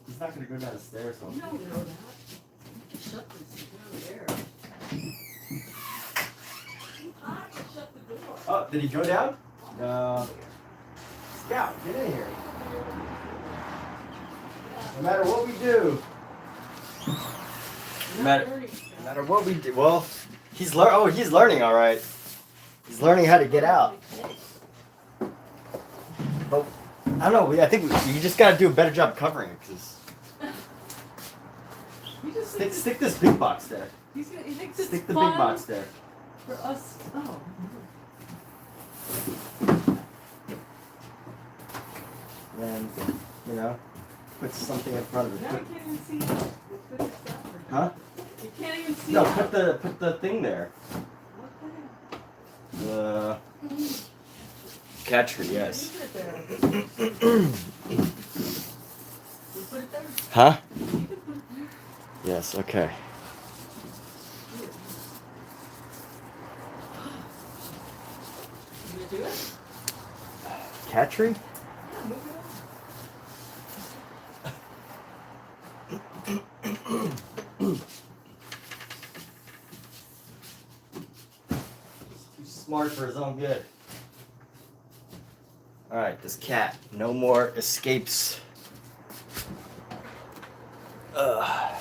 He's not gonna go down the stairs. You don't know that. Shut this door there. Shut the door. Oh, did he go down? No. Scout, get in here. No matter what we do. No matter what we do. Well, he's learning all right. He's learning how to get out. But I don't know. I think you just gotta do a better job covering it, because stick this big box there. He thinks stick the big box there. For us. Oh. And you know, put something in front of it. Now you can't even see it. Huh? You can't even see No, it. put the thing there. The catcher, yes. Put it there. Huh? Yes, okay. You gonna do it? Cat tree? Yeah, move it Too smart for his own good. Alright, this cat. No more escapes. Alright,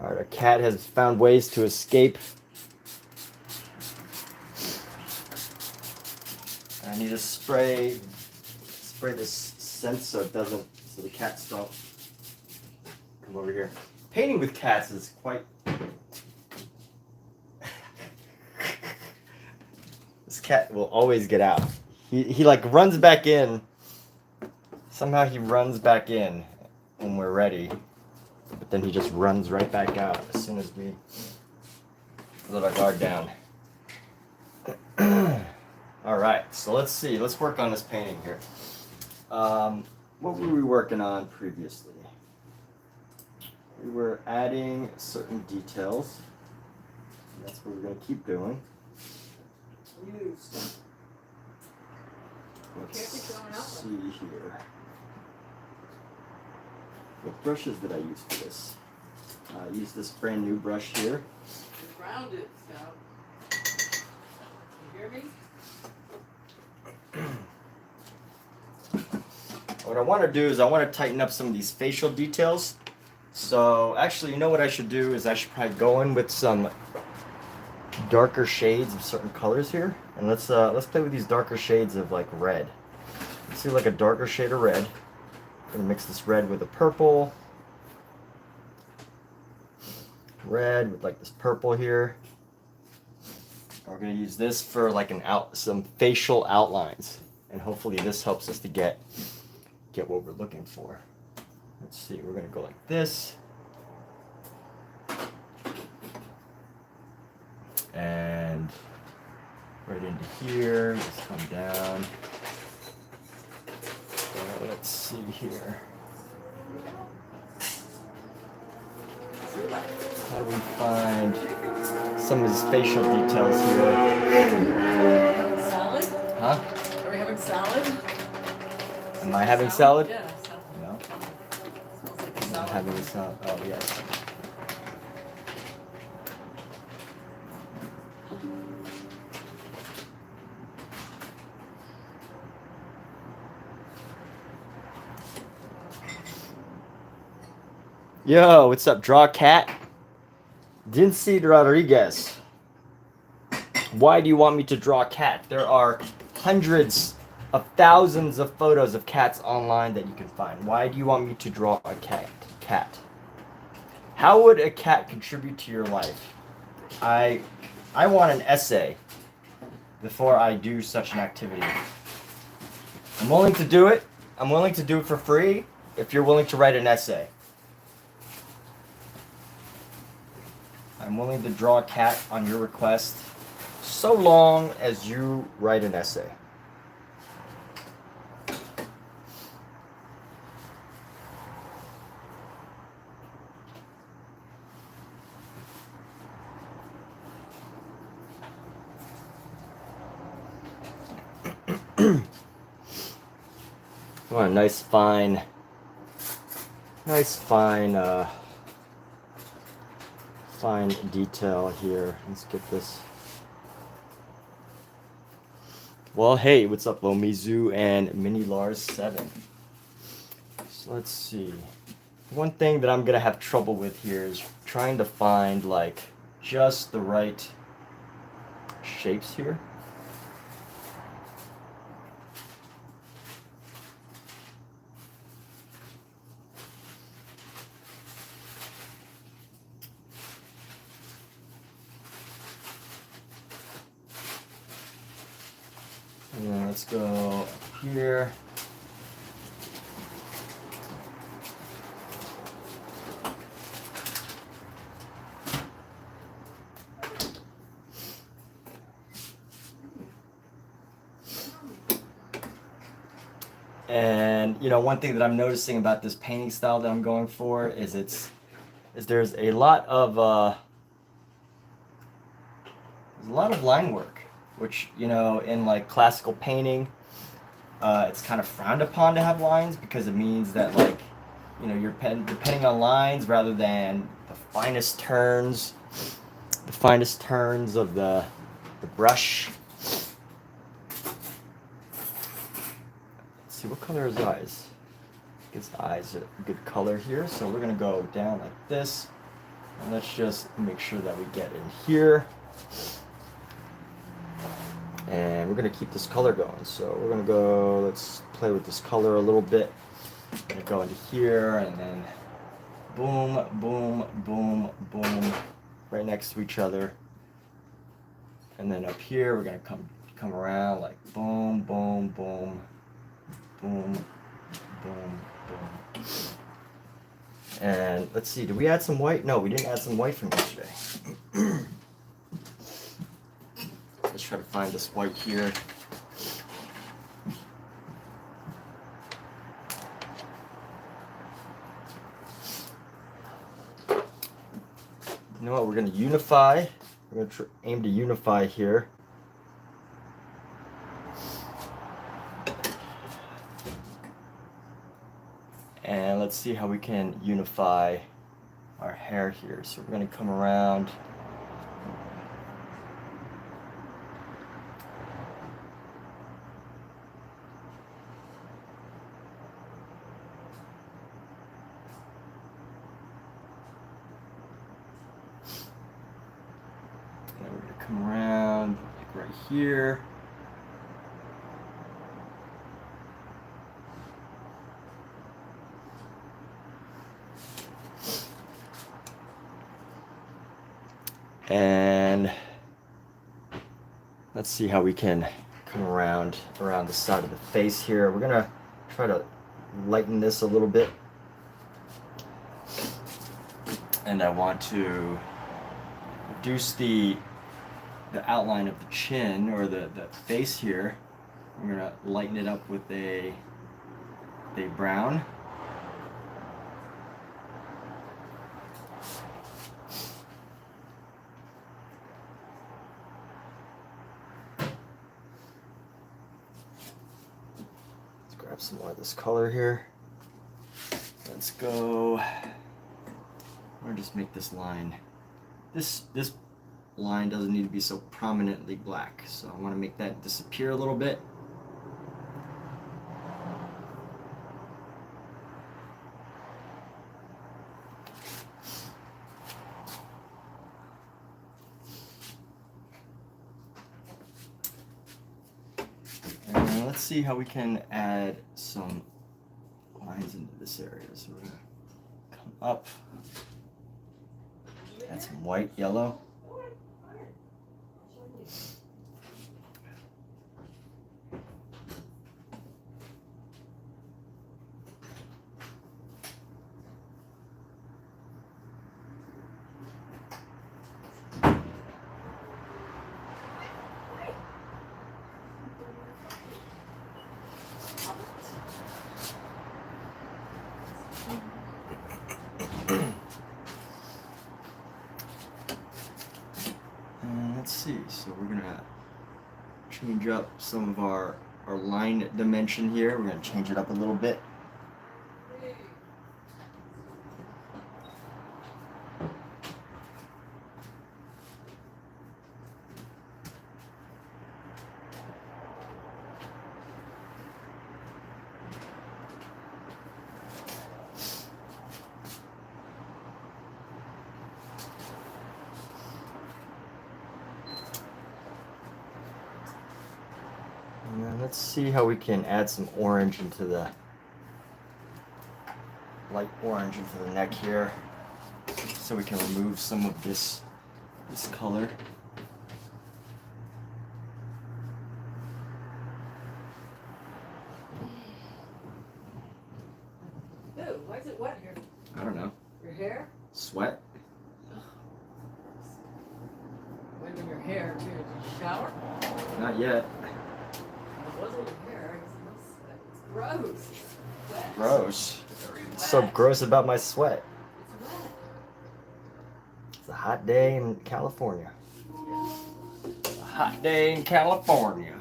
our cat has found ways to escape. I need to spray this scent so it doesn't, so the cats don't come over here. Painting with cats is quite. This cat will always get out. He like runs back in. Somehow he runs back in when we're ready, but then he just runs right back out as soon as we let our guard down. All right, so let's see. Let's work on this painting here. What were we working on previously? We were adding certain details. And that's what we're going to keep doing. Used. Let's see here. What brushes did I use for this? I used this brand new brush here. Just round it, Scout. You hear me? What I want to do is I want to tighten up some of these facial details. So actually, you know what I should do is I should probably go in with some darker shades of certain colors here, and let's play with these darker shades of like red. Let's see, like a darker shade of red. I'm gonna mix this red with a purple. Red with like this purple here. And we're gonna use this for like some facial outlines, and hopefully this helps us to get what we're looking for. Let's see, we're gonna go like this. And right into here, just come down. Let's see here. How do we find some of these facial details here? Salad? Huh? Are we having salad? Am I having salad? Yeah, salad. No. Smells like I'm salad. having a salad. Oh, yes. Yo, what's up, Draw Cat? Dincy Rodriguez. Why do you want me to draw a cat? There are hundreds of thousands of photos of cats online that you can find. Why do you want me to draw a cat? How would a cat contribute to your life? I want an essay before I do such an activity. I'm willing to do it. I'm willing to do it for free if you're willing to write an essay. I'm willing to draw a cat on your request, so long as you write an essay. I want a nice fine fine detail here. Let's get this. Well, hey, what's up, Lomizu and Mini Lars 7. So let's see. One thing that I'm gonna have trouble with here is trying to find like just the right shapes here. And then let's go up here. And you know, one thing that I'm noticing about this painting style that I'm going for is there's a lot of line work, which, you know, in like classical painting, it's kind of frowned upon to have lines because it means that, like, you know, you're depending on lines rather than the finest turns of the brush. Let's see, what color is his eyes? His eyes are a good color here, so we're gonna go down like this, and let's just make sure that we get in here. And we're gonna keep this color going. So we're gonna go, let's play with this color a little bit. We're gonna go into here and then boom, boom, boom, boom, right next to each other. And then up here, we're gonna come around like boom, boom, boom, boom, boom, boom. And let's see, did we add some white? No, we didn't add some white from yesterday. Let's try to find this white here. You know what? We're going to unify. We're going to aim to unify here. And let's see how we can unify our hair here. So we're going to come around. Come around, like right here. And let's see how we can come around the side of the face here. We're gonna try to lighten this a little bit. And I want to reduce the outline of the chin, or the face here. I'm gonna lighten it up with a brown. Let's grab some more of this color here. Let's go. I'm gonna just make this line. This line doesn't need to be so prominently black, so I want to make that disappear a little bit. And let's see how we can add some lines into this area. So we're going to come up, add some white, yellow. Let's see, so we're gonna change up some of our our line dimension here. We're going to change it up a little bit. And then let's see how we can add some orange into the light orange into the neck here, so we can remove some of this color. Ooh, why is it wet here? I don't know. Your hair? Sweat? Might have been your hair too. Did you shower? Not yet. It wasn't your hair. It's gross. It's wet. Gross. Very wet. What's so gross about my sweat? It's wet. It's a hot day in California. A hot day in California.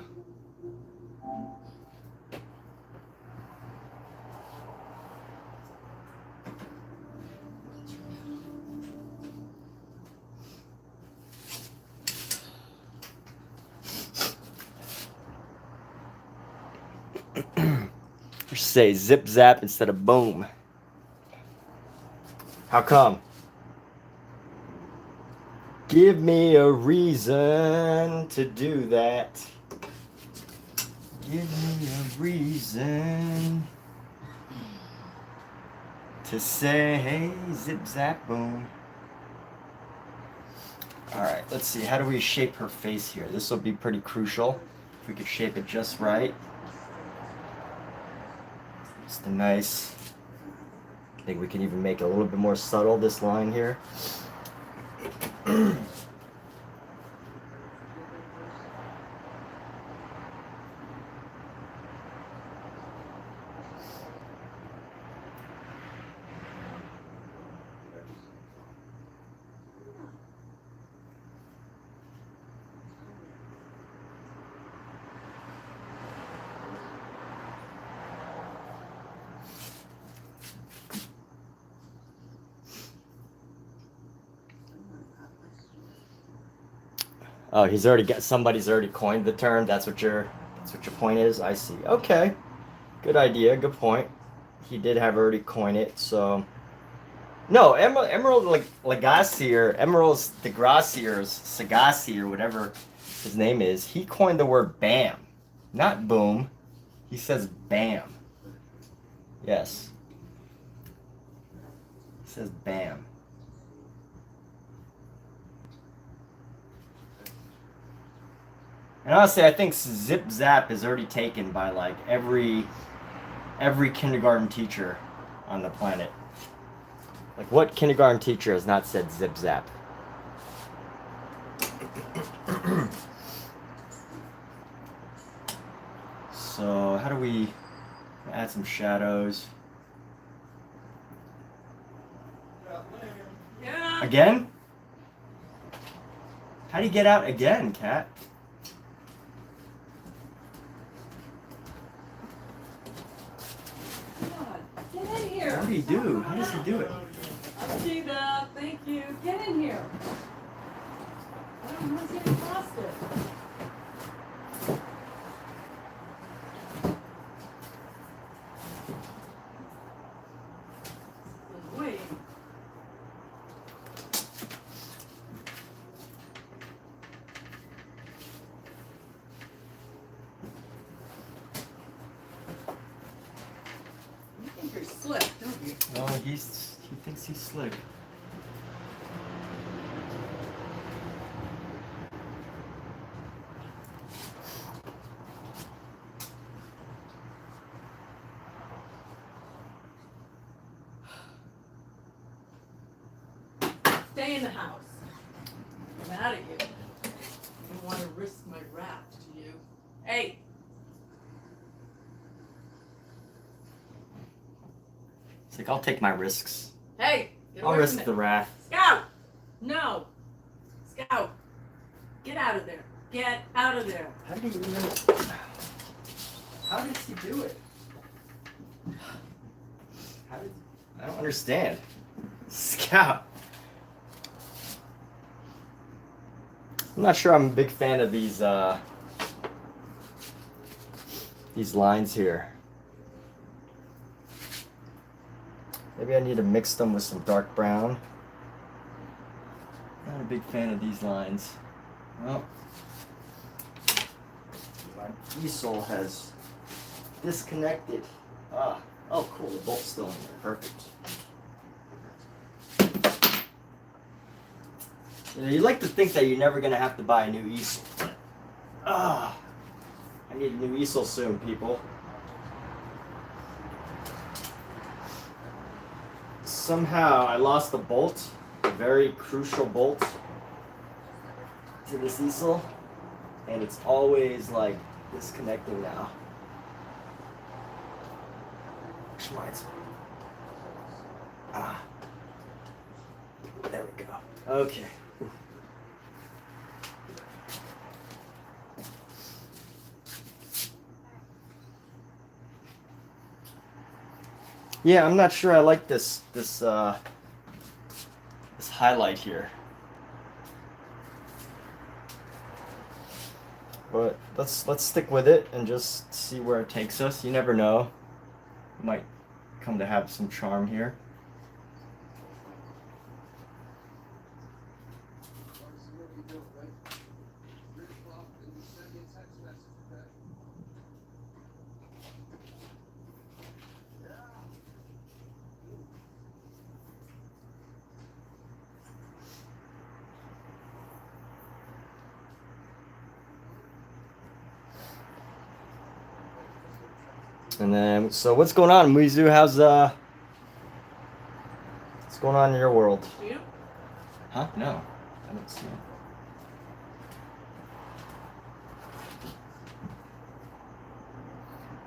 I should say zip zap instead of boom. How come? Give me a reason to do that. Give me a reason to say, hey, zip zap boom. Alright, let's see. How do we shape her face here? This will be pretty crucial. If we could shape it just right. Just a nice, I think we can even make it a little bit more subtle, this line here. Oh, somebody's already coined the term. That's what your point is. I see. Okay, good idea. Good point. He did have already coined it. So, no, Emerald Lagasse, Emerald's Degrassiers, Sagasi, or whatever his name is. He coined the word bam, not boom. He says bam. Yes. He says bam. And honestly, I think zip zap is already taken by like every kindergarten teacher on the planet. Like, what kindergarten teacher has not said zip zap? So how do we add some shadows? Yeah. Again? How do you get out again, Kat? Get in here. What do you do? How does he do it? I'll see that. Thank you. Get in here. I don't know who's getting past it. Wait. You think you're slick, don't you? Oh, he thinks he's slick. Stay in the house. I'm mad at you. I don't want to risk my wrath to you. Hey! It's like, I'll take my risks. Hey! Get I'll away risk from the it. wrath. Scout! No! Scout! Get out of there. Get out of there. How do you know? How did he do it? I don't understand. Scout. I'm not sure I'm a big fan of these lines here. Maybe I need to mix them with some dark brown. Not a big fan of these lines. Well, my easel has disconnected. Oh, cool, the bolt's still in there, perfect. You know, you like to think that you're never gonna have to buy a new easel. I need a new easel soon, people. Somehow I lost a bolt, a very crucial bolt to this easel, and it's always like disconnecting now. Which reminds me. There we go. Okay. Yeah, I'm not sure I like this highlight here. But let's stick with it and just see where it takes us. You never know. It might come to have some charm here. And then, so what's going on, Muizu? What's going on in your world? You? Huh? No, I don't see it.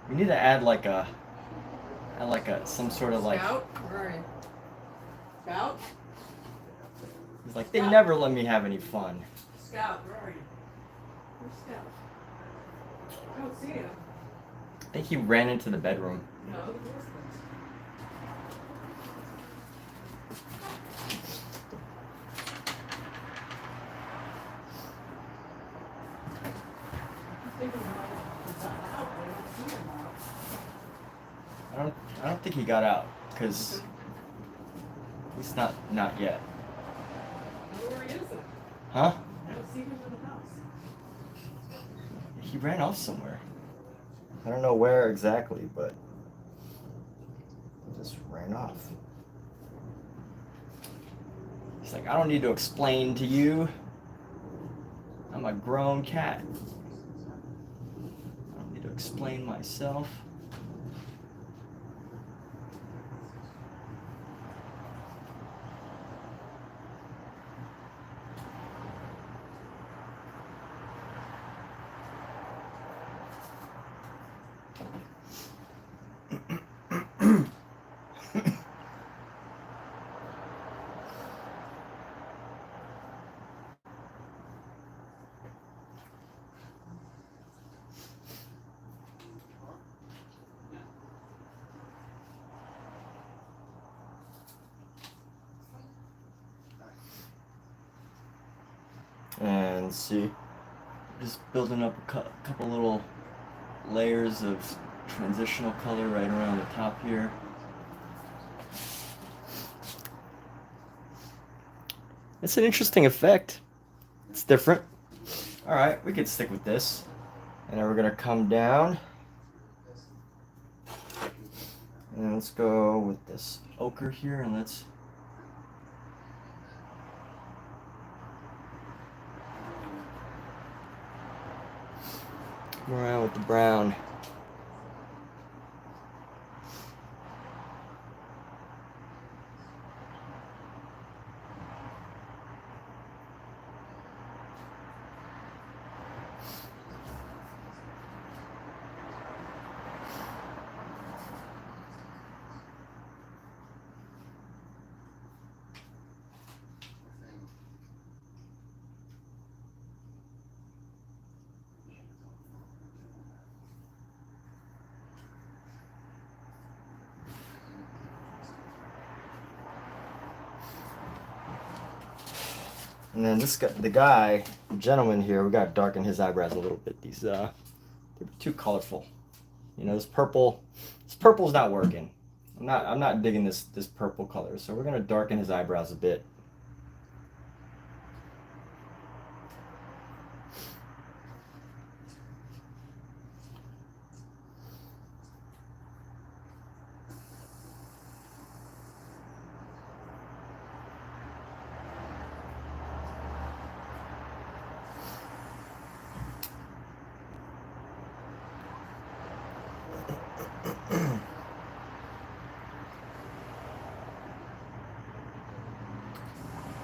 We need to add some sort of like. Scout? Where are you? Scout? It's like they never let me have any fun. Scout, where are you? Where's Scout? I don't see him. I think he ran into the bedroom. No, the door's closed. I'm thinking it's not out, but I don't see him out. I don't think he got out, because he's not yet. I don't know where he is then. Huh? I don't see him in the house. He ran off somewhere. I don't know where exactly, but he just ran off. He's like, I don't need to explain to you. I'm a grown cat. I don't need to explain myself. And see, just building up a couple little layers of transitional color right around the top here. It's an interesting effect. It's different. All right, we can stick with this. And then we're gonna come down. And let's go with this ochre here, and let's come around with the brown. And then this guy, the gentleman here, we gotta darken his eyebrows a little bit. These they're too colorful. You know, this purple's not working. I'm not digging this purple color. So we're gonna darken his eyebrows a bit.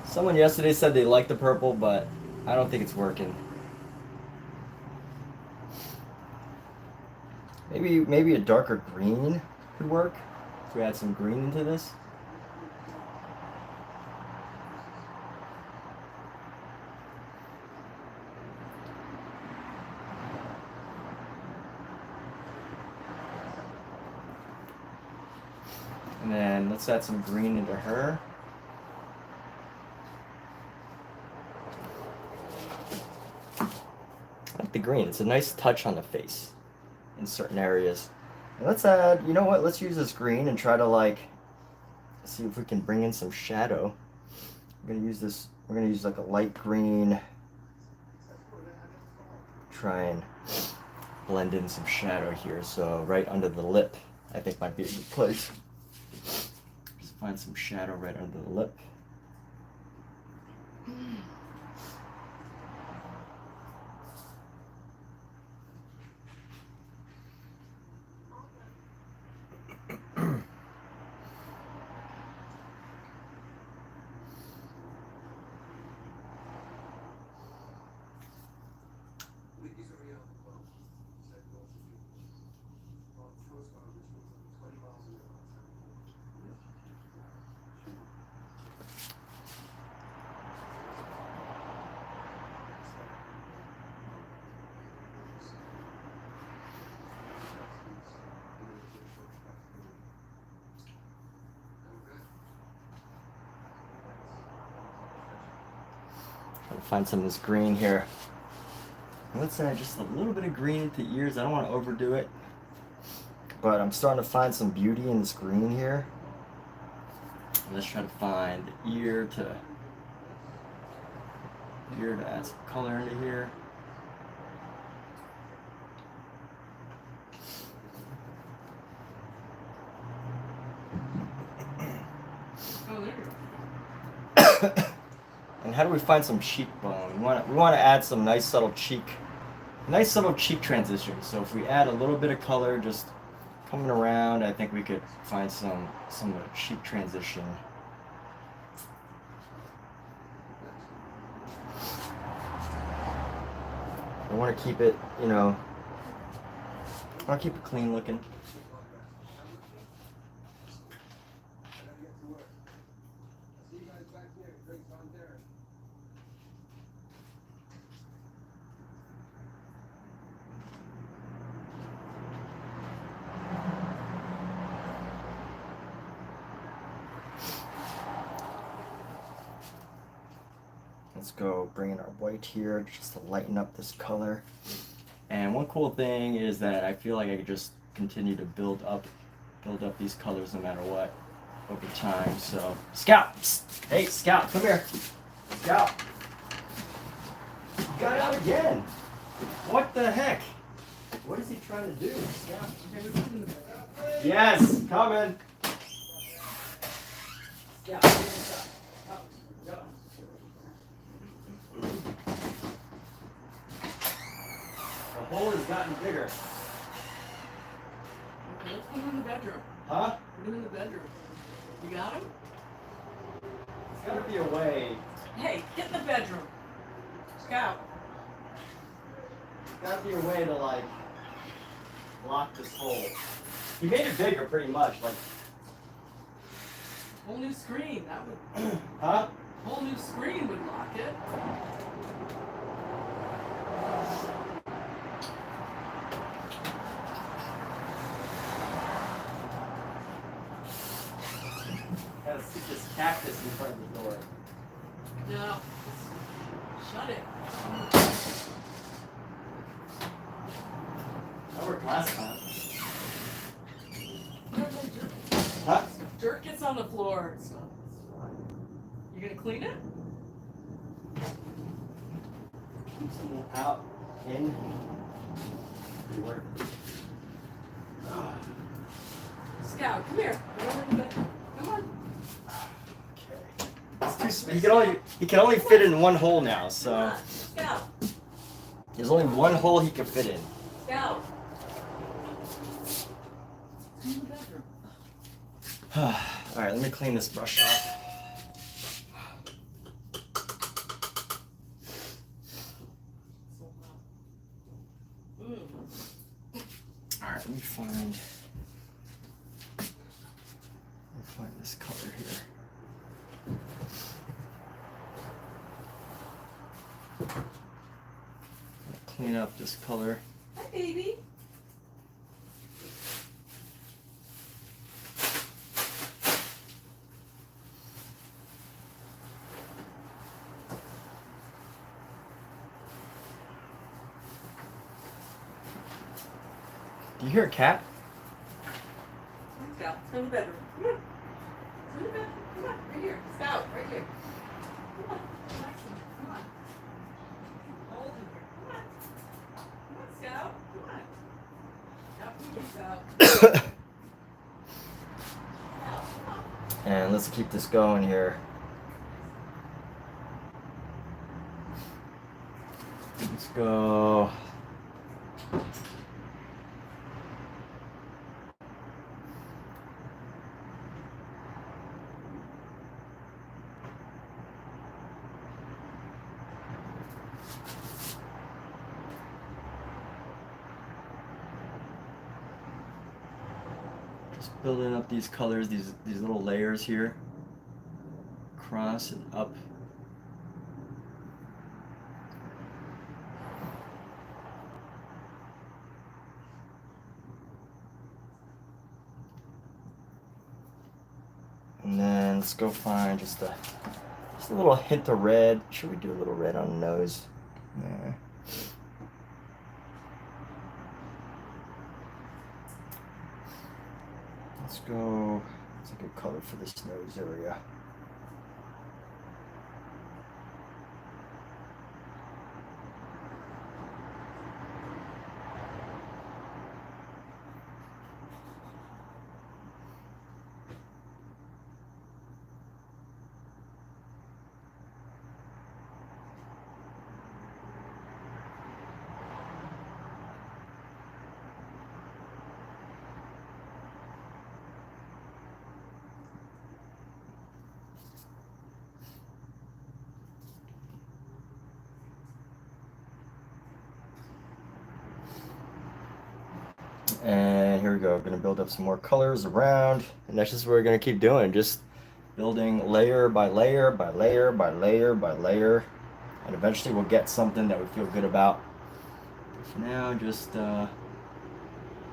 Someone yesterday said they liked the purple, but I don't think it's working. Maybe a darker green could work if we add some green into this. And then let's add some green into her. I like the green. It's a nice touch on the face in certain areas. And let's add, you know what, let's use this green and try to like see if we can bring in some shadow. We're gonna use like a light green. Try and blend in some shadow here. So right under the lip, I think might be a good place. Just find some shadow right under the lip. Find some of this green here. Let's add just a little bit of green into the ears. I don't want to overdo it, but I'm starting to find some beauty in this green here. Let's try to find the ear to add some color into here. Oh, there you go. And how do we find some cheekbone? We want to add some nice subtle cheek transitions. So if we add a little bit of color, just coming around, I think we could find some cheek transition. I want to keep it, you know, I want to keep it clean looking. Let's go bring in our white here just to lighten up this color. And one cool thing is that I feel like I could just continue to build up these colors no matter what over time. So Scout, psst. Hey Scout, come here. Scout, you got it out again. What the heck? What is he trying to do? Scout. Yes, coming. Scout, go. The hole has gotten bigger. Okay, let's put him in the bedroom. Huh? Put him in the bedroom. You got him? There's gotta be a way. Hey, get in the bedroom. Scout. There's gotta be a way to like block this hole. He made it bigger pretty much, like. Whole new screen, that would. Huh? Whole new screen would lock it. Gotta stick this cactus in front of the door. No, Got it. That worked last time. No, jerk. Huh? Dirt gets on the floor. It's fine. You gonna clean it? Keep something out, in. Everywhere. Scout, come here. Come on. Okay. It's too small. He can only fit in one hole now, Come so on. Scout. there's only one hole he can fit in. Scout. In the bedroom. Alright, let me clean this brush off. Alright, let me find this color here. Clean up this color. Hi, baby. Do you hear a cat? Scout, in the bedroom. Come on. In the bedroom. Come on, right here. Scout, right here. Come on. Come on. Hold in here. Come on. Come on, Scout. Come on. Now, Scout. And let's keep this going here. Let's go. Just building up these colors, these little layers here, across and up. And then let's go find just a little hint of red. Should we do a little red on the nose? Yeah. Let's go. It's a good color for this nose area. And here we go. Gonna build up some more colors around, and that's just what we're gonna keep doing. Just building layer by layer by layer by layer by layer, and eventually we'll get something that we feel good about. But for now, just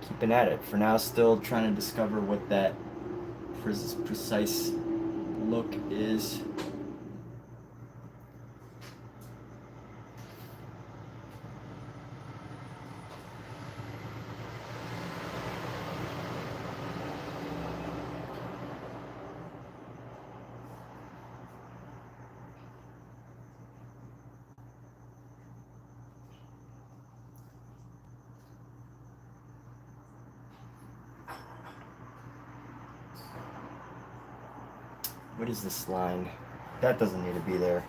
keeping at it. For now, still trying to discover what that precise look is. What is this line? That doesn't need to be there.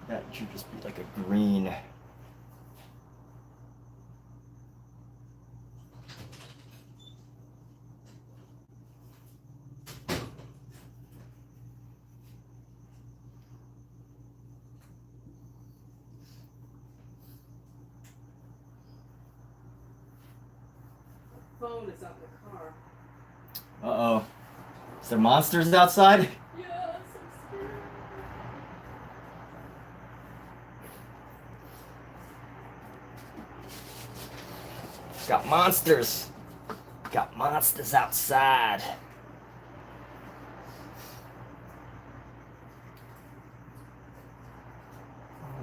That should just be like a green. Phone is out in the car. Uh-oh. Is there monsters outside? Yes, I'm scared. Got monsters. Got monsters outside.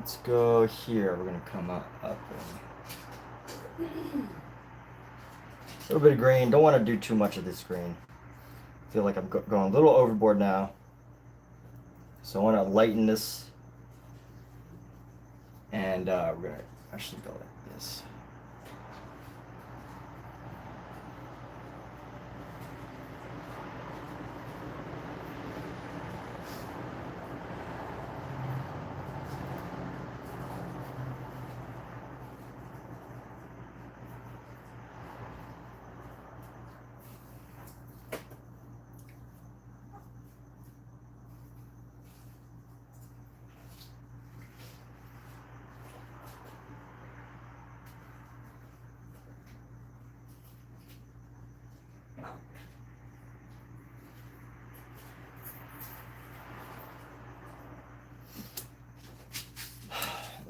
Let's go here. We're gonna come up and a little bit of green. Don't want to do too much of this green. I feel like I'm going a little overboard now. So I want to lighten this, and we're gonna actually go like this.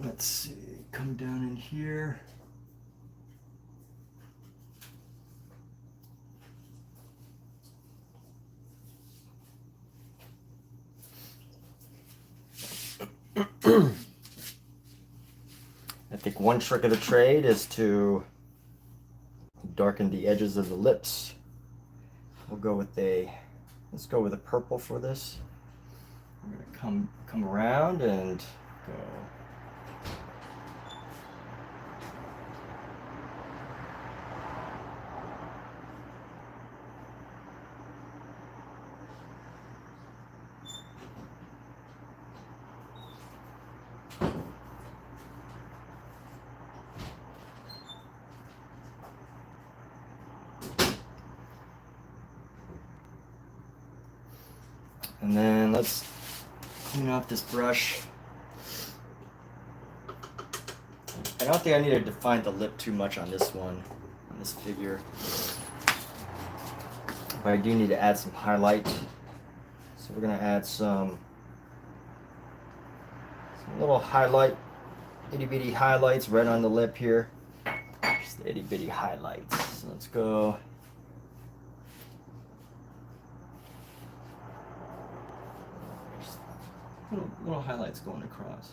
Let's see, come down in here. I think one trick of the trade is to darken the edges of the lips. We'll go with let's go with a purple for this. I'm gonna come around and go. And then let's clean off this brush. I don't think I need to define the lip too much on this one, on this figure. But I do need to add some highlight. So we're gonna add some little highlight, itty bitty highlights right on the lip here. Just the itty bitty highlights. So let's go. Little highlights going across.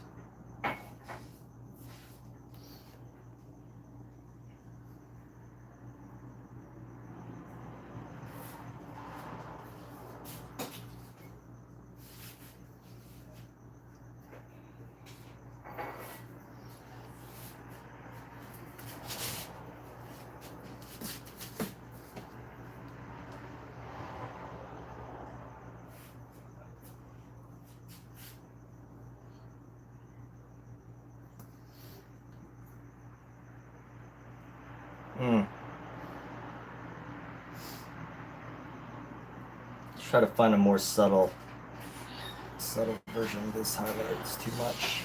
Try to find a more subtle version of this highlight. It's too much.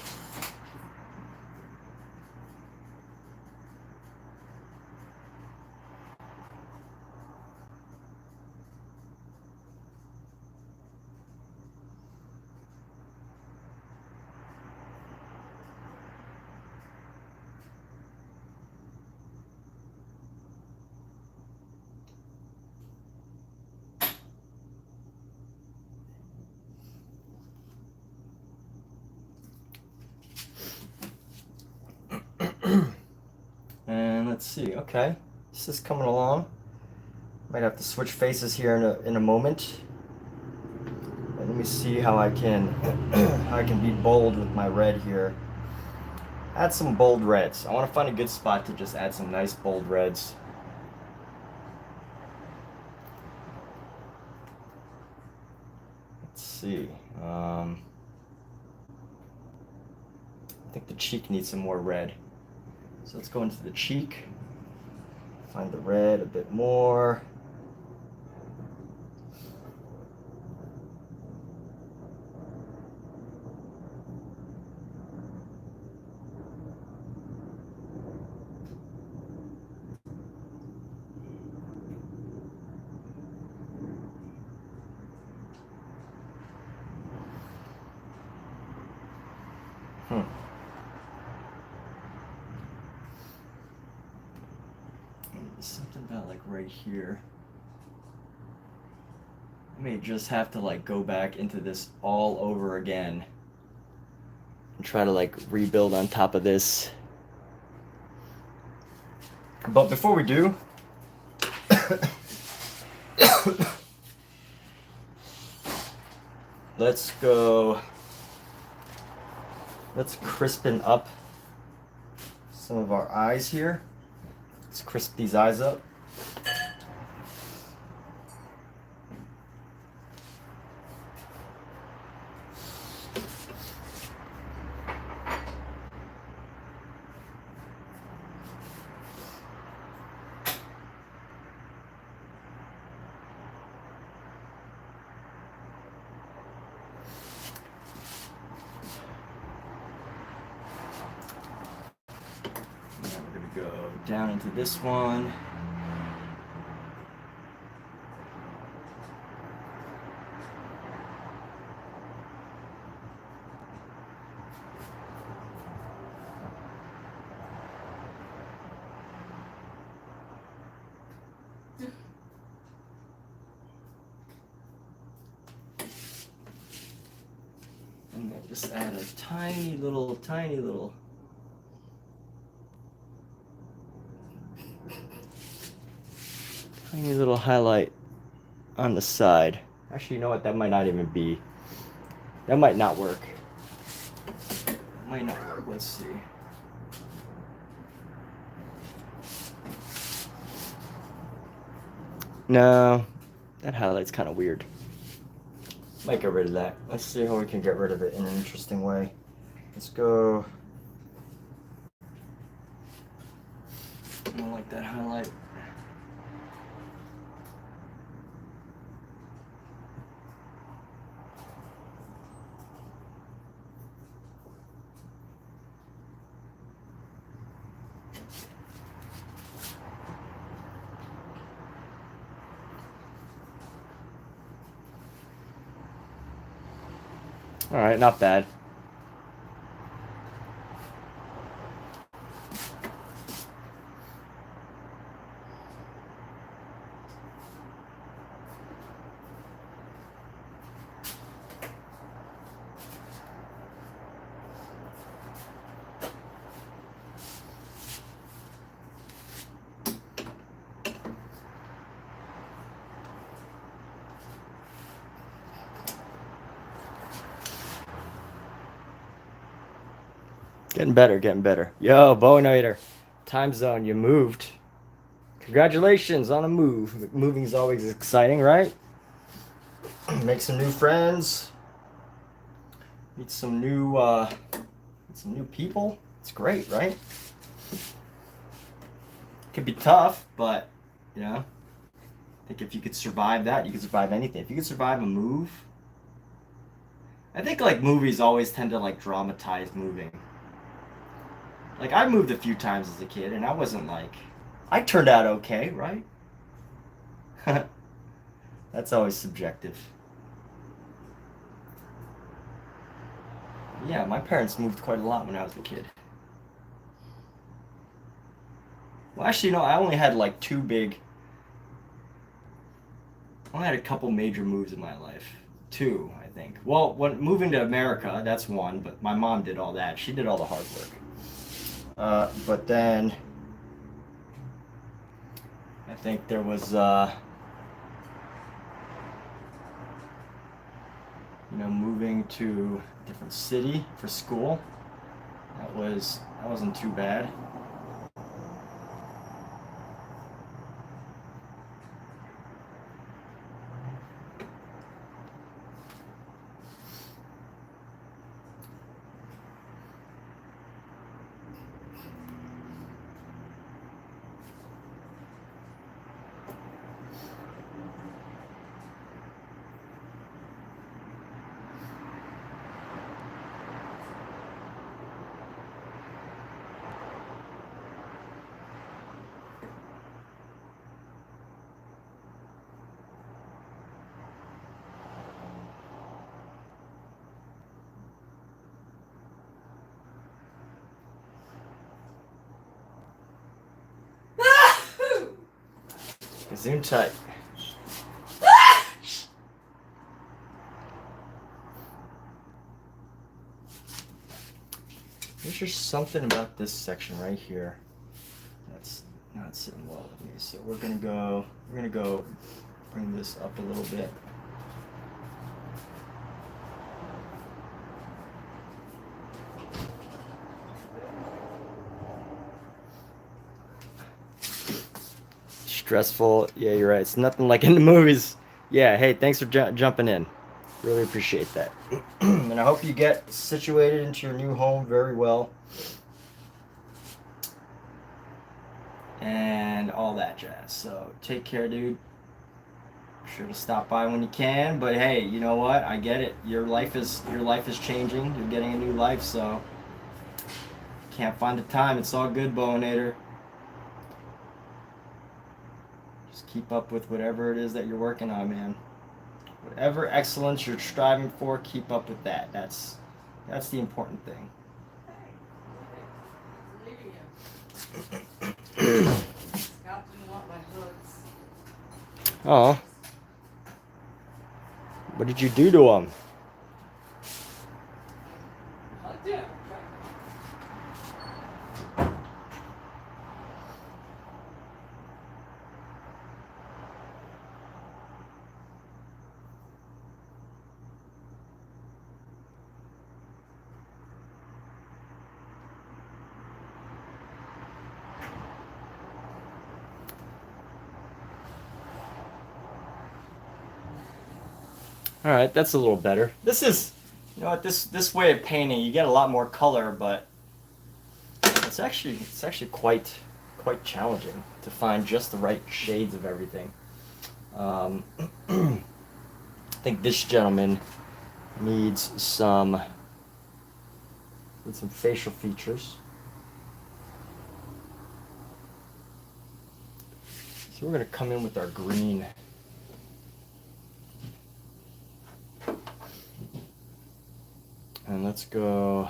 And let's see, okay, this is coming along. Might have to switch faces here in a moment. And let me see how I can be bold with my red here. Add some bold reds. I want to find a good spot to just add some nice bold reds. Let's see. I think the cheek needs some more red. So let's go into the cheek, find the red a bit more. Something about like right here. I may just have to like go back into this all over again and try to like rebuild on top of this. But before we do, let's crispen up some of our eyes here. Let's crisp these eyes up. Go down into this one. And then just add a tiny little highlight on the side. Actually, you know what? That might not even be. That might not work. Might not work. Let's see. No, that highlight's kind of weird. Might get rid of that. Let's see how we can get rid of it in an interesting way. Let's go. I don't like that highlight. All right, not bad. Getting better, getting better. Yo, Bowinator, time zone, you moved. Congratulations on a move. Moving is always exciting, right? Make some new friends. Meet some new people. It's great, right? Could be tough, but you know, I think if you could survive that, you could survive anything. If you could survive a move, I think like movies always tend to like dramatize moving. Like, I moved a few times as a kid, and I wasn't like... I turned out okay, right? That's always subjective. Yeah, my parents moved quite a lot when I was a kid. Well, actually, no, I only had like two big... I only had a couple major moves in my life. Two, I think. Well, when moving to America, that's one, but my mom did all that. She did all the hard work. But then I think there was, moving to a different city for school. That wasn't too bad. Zoom tight. There's just something about this section right here that's not sitting well with me. So we're gonna go bring this up a little bit. Stressful. Yeah, you're right. It's nothing like in the movies. Yeah, hey, thanks for jumping in. Really appreciate that. And I hope you get situated into your new home very well. And all that jazz. So take care, dude. Sure to stop by when you can. But hey, you know what? I get it. Your life is changing. You're getting a new life, so can't find the time. It's all good, Bowinator. Just keep up with whatever it is that you're working on, man. Whatever excellence you're striving for, keep up with that. That's the important thing. Oh. What did you do to him? All right, that's a little better. This is, you know what, this way of painting, you get a lot more color, but it's actually quite challenging to find just the right shades of everything. I think this gentleman needs some facial features. So we're gonna come in with our green. And let's go.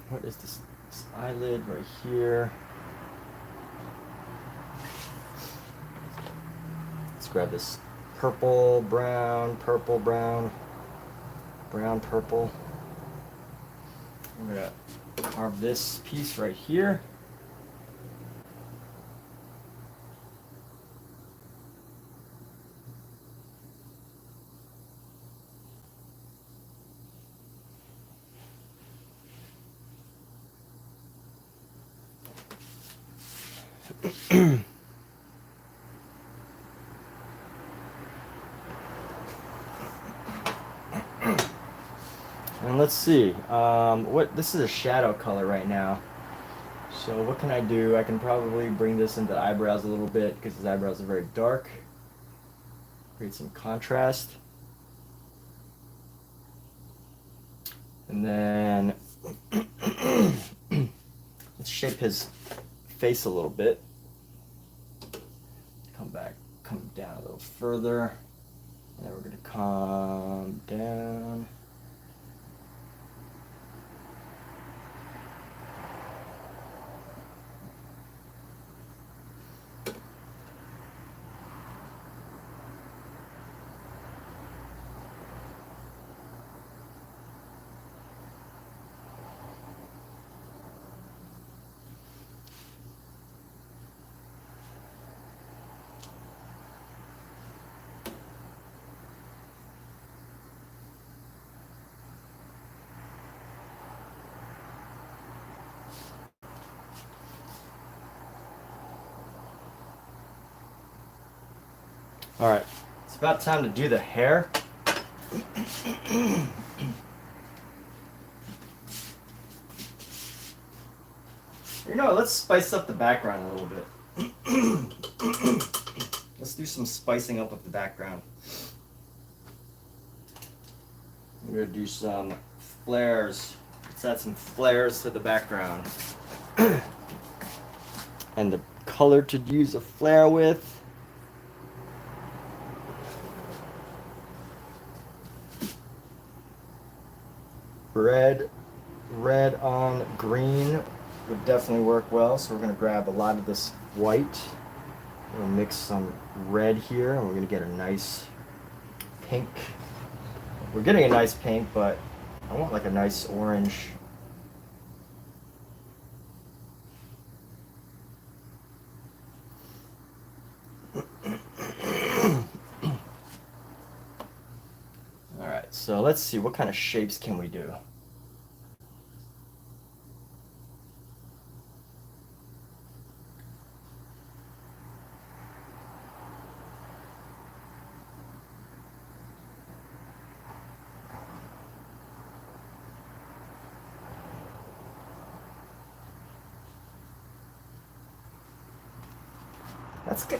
What is this eyelid right here? Let's grab this purple, brown, purple, brown, brown, purple. I'm gonna carve this piece right here. And let's see, this is a shadow color right now. So what can I do? I can probably bring this into the eyebrows a little bit because his eyebrows are very dark. Create some contrast. And then let's shape his face a little bit. Come down a little further. And then we're gonna come down. All right, it's about time to do the hair. You know, let's spice up the background a little bit. Let's do some spicing up of the background. We're gonna do some flares. Let's add some flares to the background. And the color to use a flare with. Red on green would definitely work well. So we're going to grab a lot of this white. We're going to mix some red here, and we're going to get a nice pink. We're getting a nice pink, but I want like a nice orange. All right, so let's see, what kind of shapes can we do?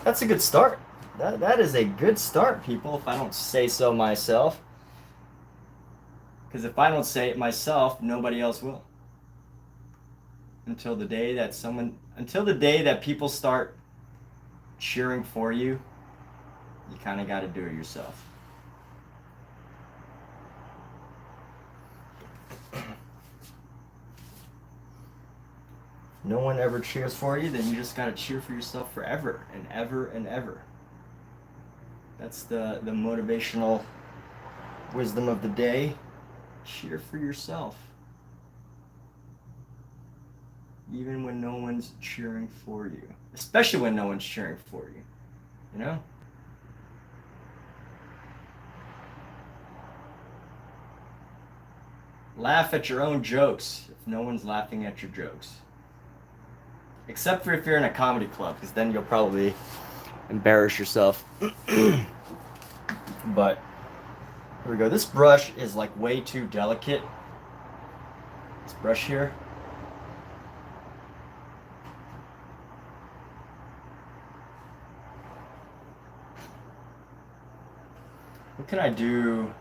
That's a good start. That is a good start, people, if I don't say so myself. Because if I don't say it myself, nobody else will. Until the day that people start cheering for you, you kind of got to do it yourself. No one ever cheers for you, then you just got to cheer for yourself forever and ever and ever. That's the motivational wisdom of the day. Cheer for yourself. Even when no one's cheering for you. Especially when no one's cheering for you. You know? Laugh at your own jokes if no one's laughing at your jokes. Except for if you're in a comedy club, because then you'll probably embarrass yourself. But here we go. This brush is like way too delicate. This brush here. What can I do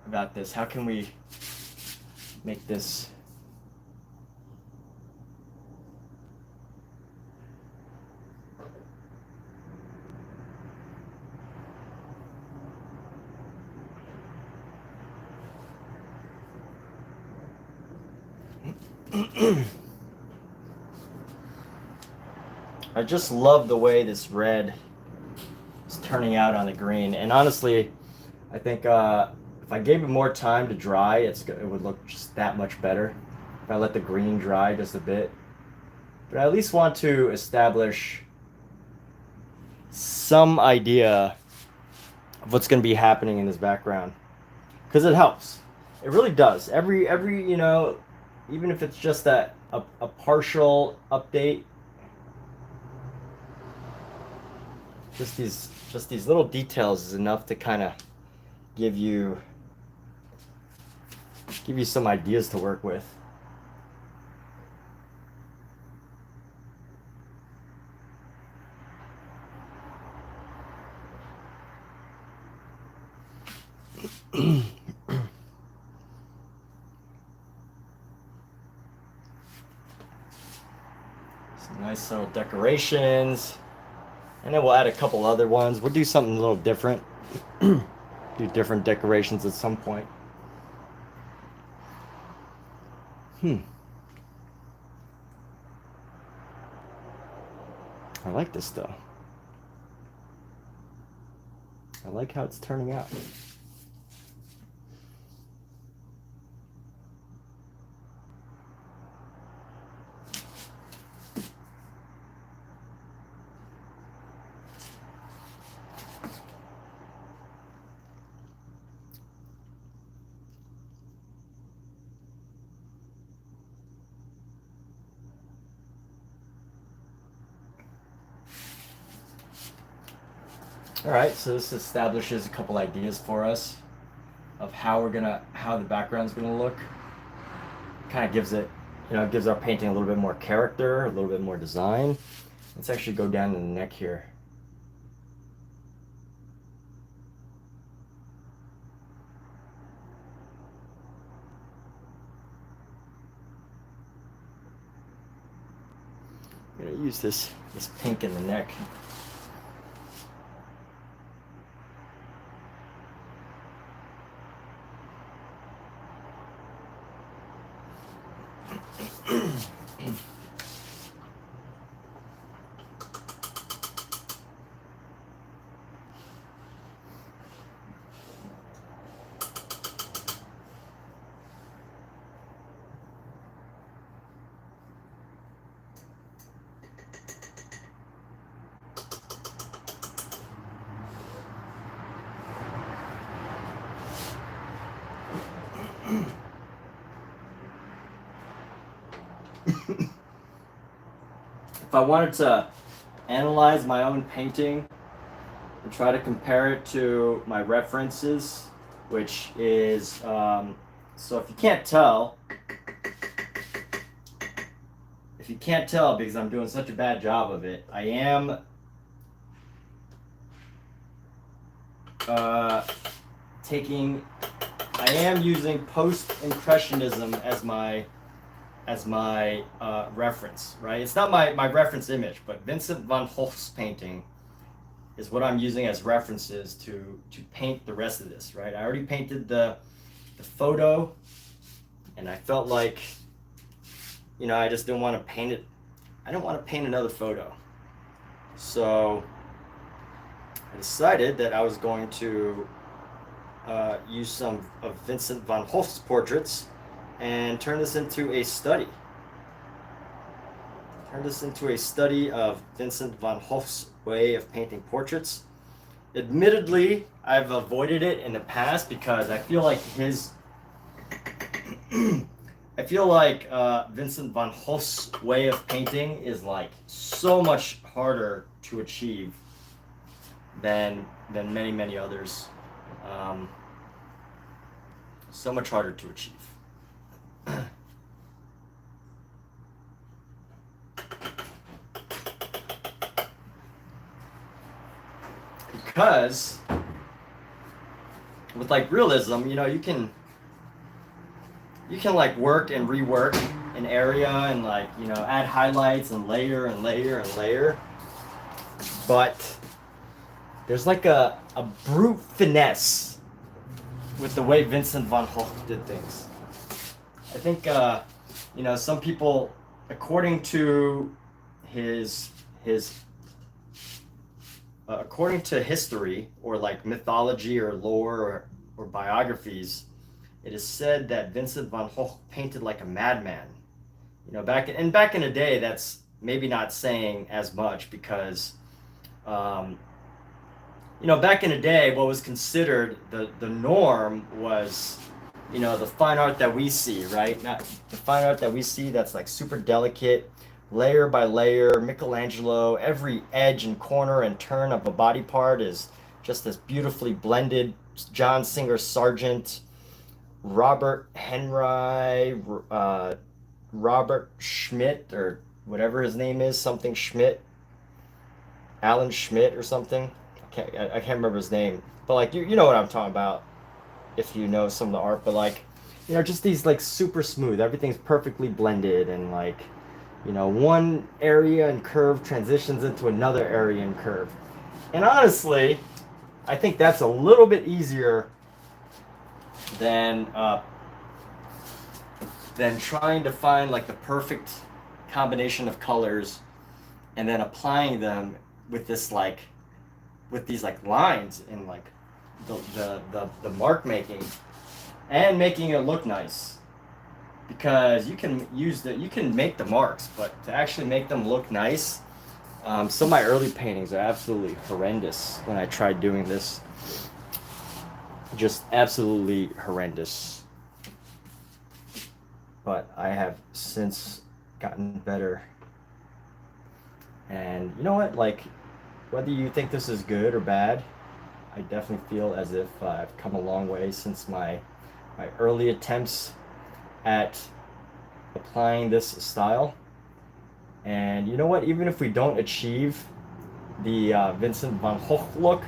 about this? How can we make this? I just love the way this red is turning out on the green, and honestly, I think if I gave it more time to dry, it would look just that much better. If I let the green dry just a bit, but I at least want to establish some idea of what's going to be happening in this background, because it helps. It really does. Every you know, even if it's just a partial update, just these little details is enough to kind of give you some ideas to work with. Some nice little decorations. And then we'll add a couple other ones. We'll do something a little different. Do different decorations at some point. I like this though. I like how it's turning out. All right, so this establishes a couple ideas for us of how the background's gonna look. Kind of gives it, gives our painting a little bit more character, a little bit more design. Let's actually go down to the neck here. I'm gonna use this pink in the neck. If I wanted to analyze my own painting and try to compare it to my references, which is, so if you can't tell because I'm doing such a bad job of it, I am using post-impressionism as my reference, right? It's not my reference image, but Vincent van Gogh's painting is what I'm using as references to paint the rest of this, right? I already painted the photo, and I felt like, you know, I just didn't want to paint it. I don't want to paint another photo. So I decided that I was going to use some of Vincent van Gogh's portraits and turn this into a study. Turn this into a study of Vincent van Gogh's way of painting portraits. Admittedly, I've avoided it in the past because I feel like Vincent van Gogh's way of painting is like so much harder to achieve than many others. So much harder to achieve. Because with like realism, you know, you can like work and rework an area and like, you know, add highlights and layer and layer and layer. But there's like a brute finesse with the way Vincent van Gogh did things. I think, you know, some people, according to according to history or like mythology or lore or biographies, it is said that Vincent van Gogh painted like a madman. You know, back in the day, that's maybe not saying as much because, you know, back in the day, what was considered the norm was, you know, the fine art that we see, right? Not the fine art that we see that's like super delicate, layer by layer, Michelangelo, every edge and corner and turn of a body part is just this beautifully blended. John Singer Sargent, Robert Henry, Robert Schmidt, or whatever his name is, something Schmidt, Alan Schmidt or something. I can't remember his name, but like you know what I'm talking about if you know some of the art. But like, you know, just these like super smooth, everything's perfectly blended, and like, you know, one area and curve transitions into another area and curve. And honestly, I think that's a little bit easier than trying to find like the perfect combination of colors and then applying them with this like with these like lines in like the mark making and making it look nice, because you can make the marks, but to actually make them look nice, some of my early paintings are absolutely horrendous when I tried doing this. Just absolutely horrendous. But I have since gotten better. And you know what? Like, whether you think this is good or bad, I definitely feel as if I've come a long way since my early attempts at applying this style. And you know what? Even if we don't achieve the Vincent van Gogh look,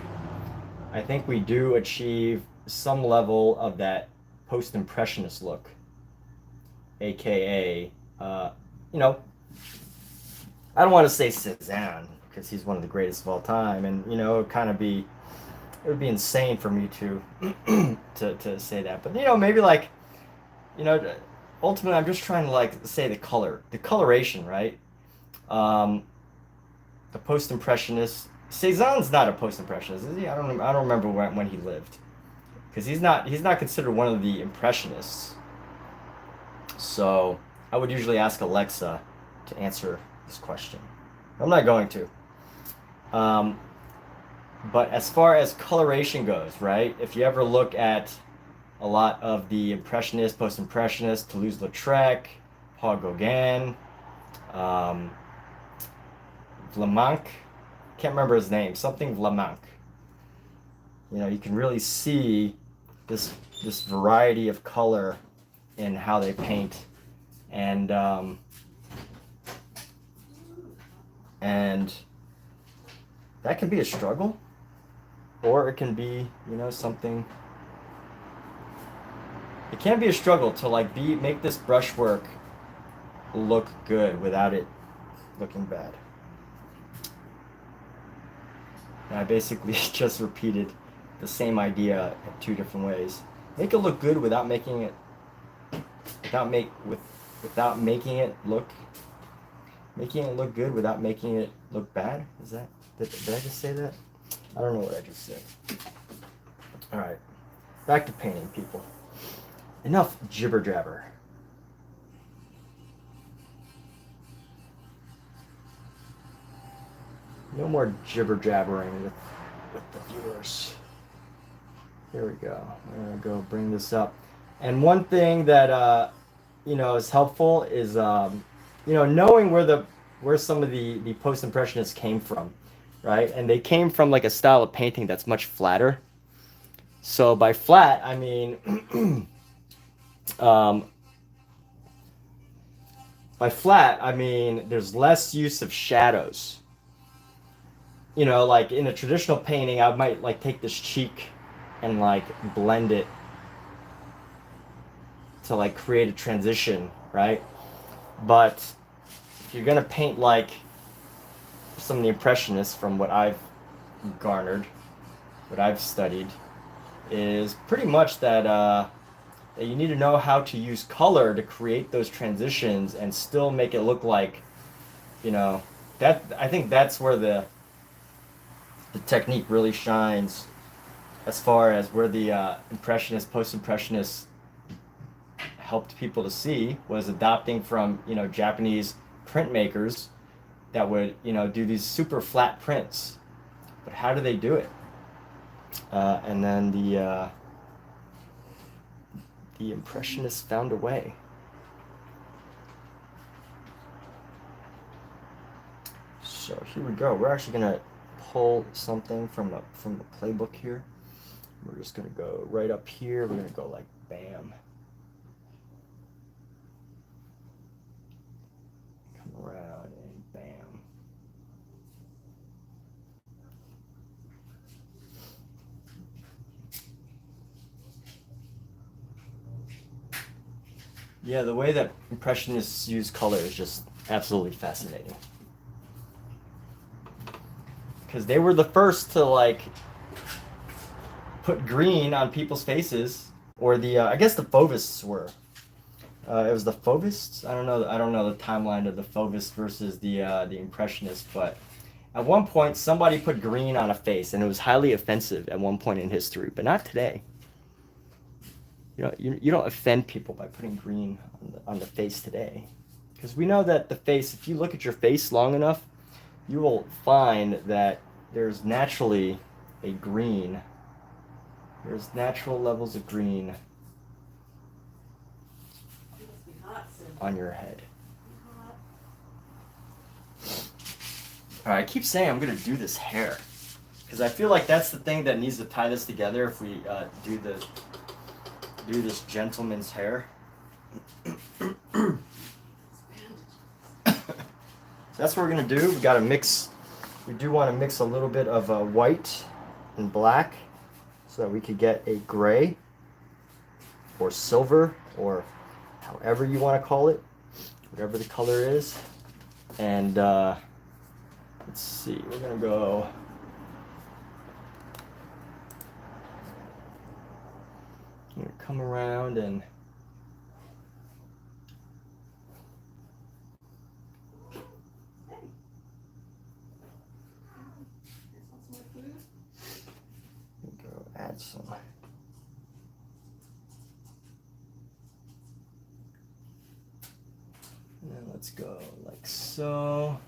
I think we do achieve some level of that post-impressionist look, aka, you know, I don't want to say Cézanne because he's one of the greatest of all time, and you know, it would be insane for me to to say that. But you know, maybe like, you know, ultimately I'm just trying to like say the coloration, right? The post-impressionist. Cézanne's not a post-impressionist, is he? I don't remember when he lived, because he's not considered one of the impressionists. So I would usually ask Alexa to answer this question. I'm not going to. But as far as coloration goes, right? If you ever look at a lot of the Impressionists, Post-Impressionists, Toulouse-Lautrec, Paul Gauguin, Vlaminck, can't remember his name, something Vlaminck. You know, you can really see this variety of color in how they paint, and that can be a struggle, or it can be, you know, something. It can be a struggle to like make this brushwork look good without it looking bad. And I basically just repeated the same idea in 2 different ways. Make it look good without making it look good without making it look bad. Is that did I just say that? I don't know what I just said. All right, back to painting, people. Enough jibber jabber. No more jibber jabbering with the viewers. Here we go. I'm gonna go bring this up. And one thing that you know is helpful is you know, knowing where some of the post-impressionists came from, right? And they came from like a style of painting that's much flatter. So by flat, I mean by flat, I mean there's less use of shadows. You know, like in a traditional painting, I might like take this cheek and like blend it to like create a transition, right? But if you're gonna paint like some of the Impressionists, from what I've garnered, what I've studied, is pretty much that that you need to know how to use color to create those transitions and still make it look like, you know, that I think that's where the technique really shines, as far as where the Impressionists, Post-Impressionists helped people to see, was adopting from, you know, Japanese printmakers that would, you know, do these super flat prints. But how do they do it? And then the Impressionists found a way. So here we go. We're actually gonna pull something from the playbook here. We're just gonna go right up here. We're gonna go like bam. Come around and bam. Yeah, the way that Impressionists use color is just absolutely fascinating. Because they were the first to like put green on people's faces, or the I guess the Fauvists were. It was the Fauvists. I don't know the timeline of the Fauvists versus the Impressionists, but at one point somebody put green on a face, and it was highly offensive at one point in history, but not today. You know, you don't offend people by putting green on the face today, because we know that the face, if you look at your face long enough, you will find that there's naturally a green. There's natural levels of green on your head. All right, I keep saying I'm gonna do this hair, because I feel like that's the thing that needs to tie this together. If we do this gentleman's hair. That's what we're gonna do. We gotta mix. We do want to mix a little bit of white and black, so that we could get a gray or silver, or however you want to call it, whatever the color is. And let's see, we're gonna go. I'm gonna come around and go add some. And then let's go like so.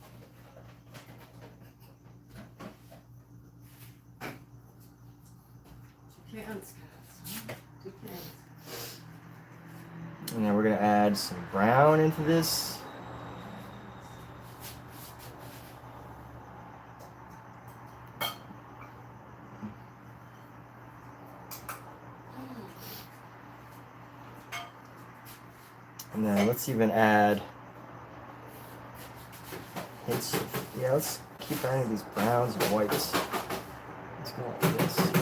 Two cans, Cass. 2 cans. gonna add some brown into this. And then let's even add hints of, yeah, let's keep adding these browns and whites. Let's go like this.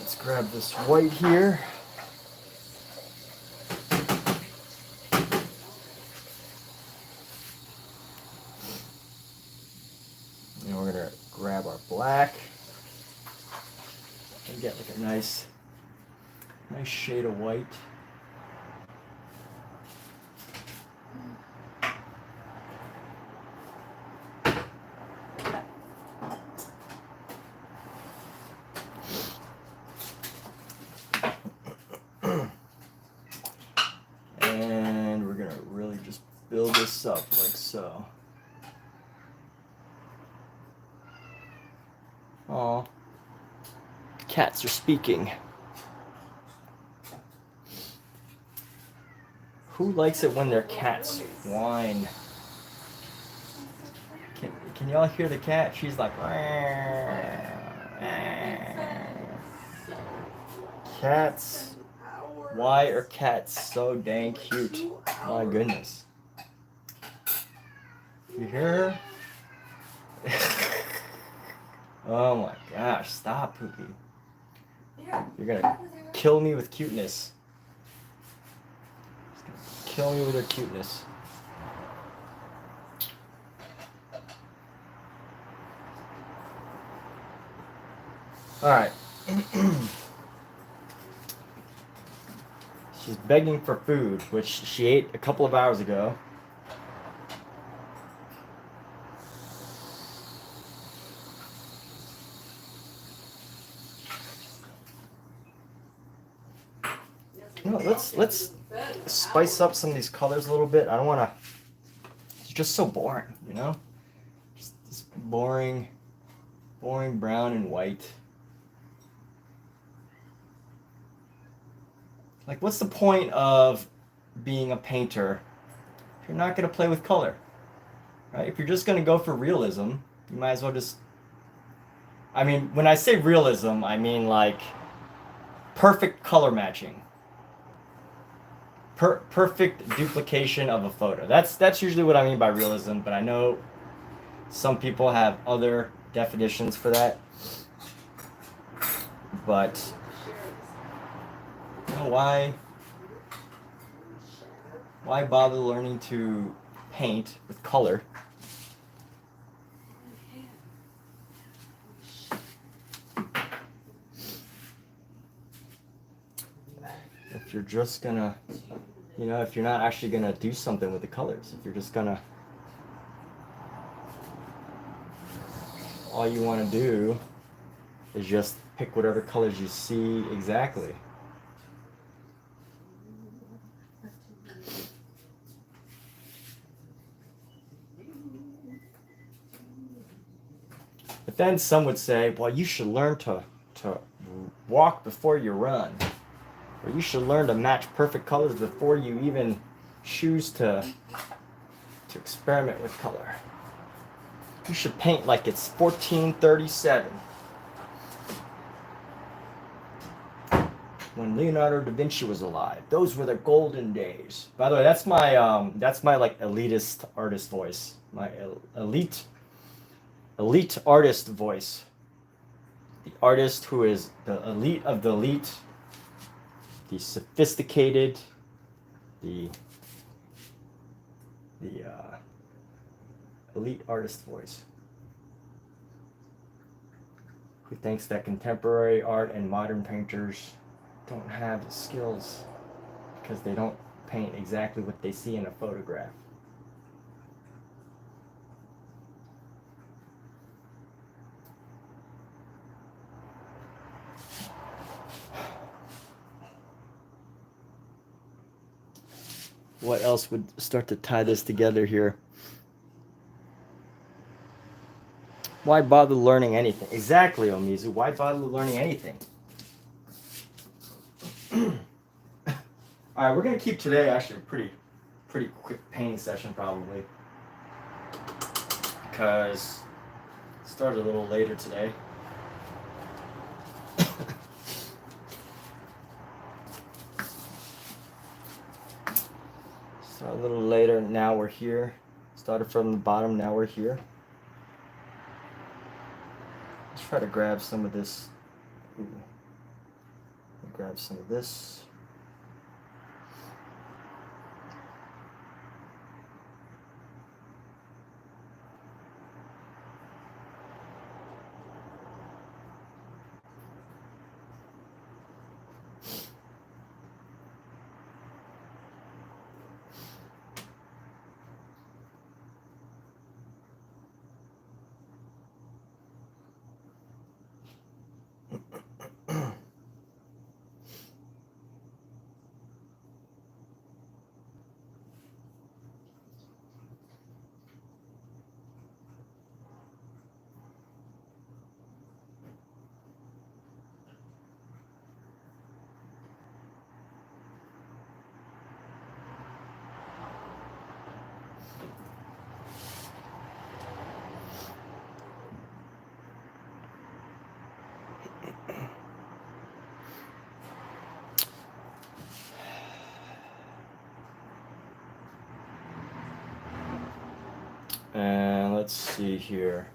Let's grab this white here. And we're gonna grab our black and get like a nice shade of white. And we're gonna really just build this up like so. Aw, cats are speaking. Who likes it when their cats whine? Can y'all hear the cat? She's like, cats. Why are cats so dang cute? My goodness. You hear her? Oh my gosh, stop, Poopy. You're gonna kill me with cuteness. Kill me with her cuteness. Alright. She's begging for food, which she ate a couple of hours ago. You know, let's spice up some of these colors a little bit. I don't want to. It's just so boring, you know. Just this boring brown and white. Like, what's the point of being a painter if you're not going to play with color, right? If you're just going to go for realism, you might as well just. I mean, when I say realism, I mean like perfect color matching. Perfect duplication of a photo. That's usually what I mean by realism, but I know some people have other definitions for that. But you know, why bother learning to paint with color? If you're just gonna, you know, if you're not actually gonna do something with the colors, if you're just gonna, all you want to do is just pick whatever colors you see exactly. But then some would say, well, you should learn to walk before you run. Or you should learn to match perfect colors before you even choose to experiment with color. You should paint like it's 1437. When Leonardo da Vinci was alive. Those were the golden days. By the way, that's my like elitist artist voice. My elite artist voice. The artist who is the elite of the elite. The sophisticated, the elite artist voice, who thinks that contemporary art and modern painters don't have the skills because they don't paint exactly what they see in a photograph. what else would start to tie this together here? Why bother learning anything? Exactly, Omizu. Why bother learning anything? All right, we're gonna keep today actually a pretty quick painting session probably, because it started a little later today. So a little later. Now we're here. Started from the bottom. Now we're here. Let's try to grab some of this. Ooh. Grab some of this. And let's see here.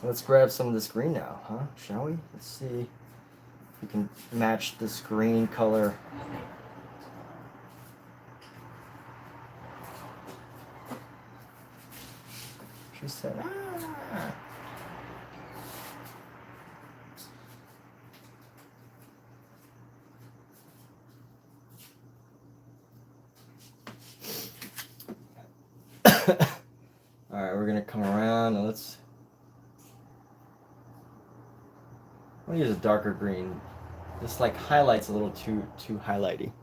Let's grab some of this green now, huh? Shall we? Let's see if we can match this green color. She said, ah. All right, we're gonna come around and let's. I'm gonna use a darker green. This like highlights a little too highlighty.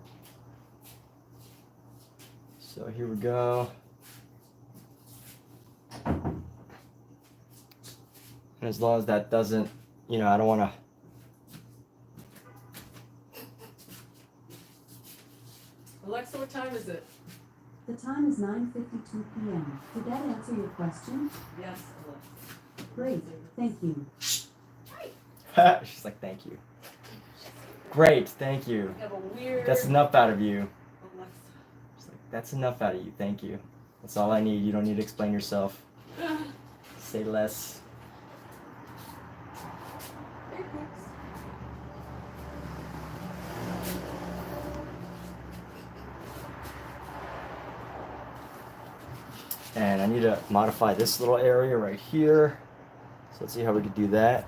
So here we go. And as long as that doesn't, I don't want to. Alexa, what time is it? The time is 9:52 p.m. Did that answer your question? Yes, Alexa. Great, thank you. She's like, thank you. Great, thank you. We have a weird. That's enough out of you. Alexa. She's like, that's enough out of you. Thank you. That's all I need. You don't need to explain yourself. Say less. Here it goes. And I need to modify this little area right here. So let's see how we can do that.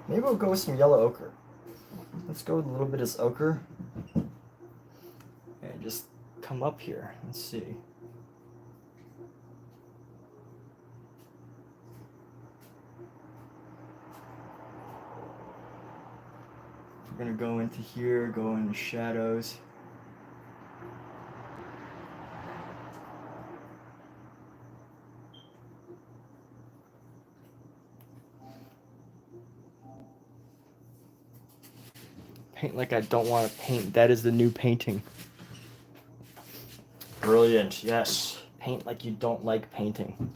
Maybe we'll go with some yellow ochre. Let's go with a little bit of this ochre. And just come up here. Let's see. We're gonna go into here, go into shadows. Paint like I don't want to paint. That is the new painting. Brilliant, yes. Paint like you don't like painting.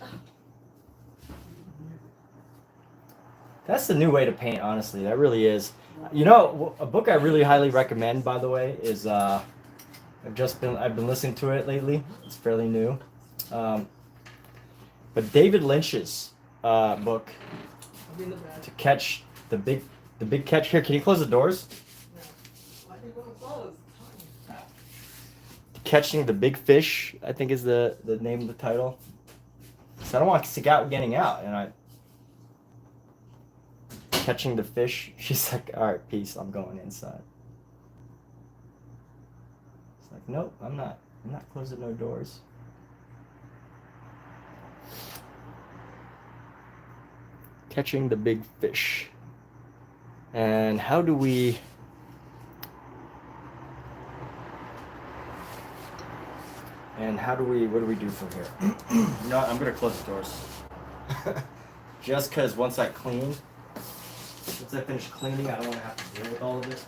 That's the new way to paint, honestly. That really is. A book I really highly recommend, by the way, is I've been listening to it lately. It's fairly new. But David Lynch's book, I'll be in the bed. To Catch the Big Catch. Here, can you close the doors? I think we'll close. Catching the Big Fish, I think is the name of the title. So I don't want to stick out getting out, and catching the fish. She's like, all right, peace, I'm going inside. It's like, nope, I'm not closing no doors. Catching the big fish. And how do we... what do we do from here? You know what, I'm gonna close the doors. Just because once I finish cleaning, I don't want to have to deal with all of this.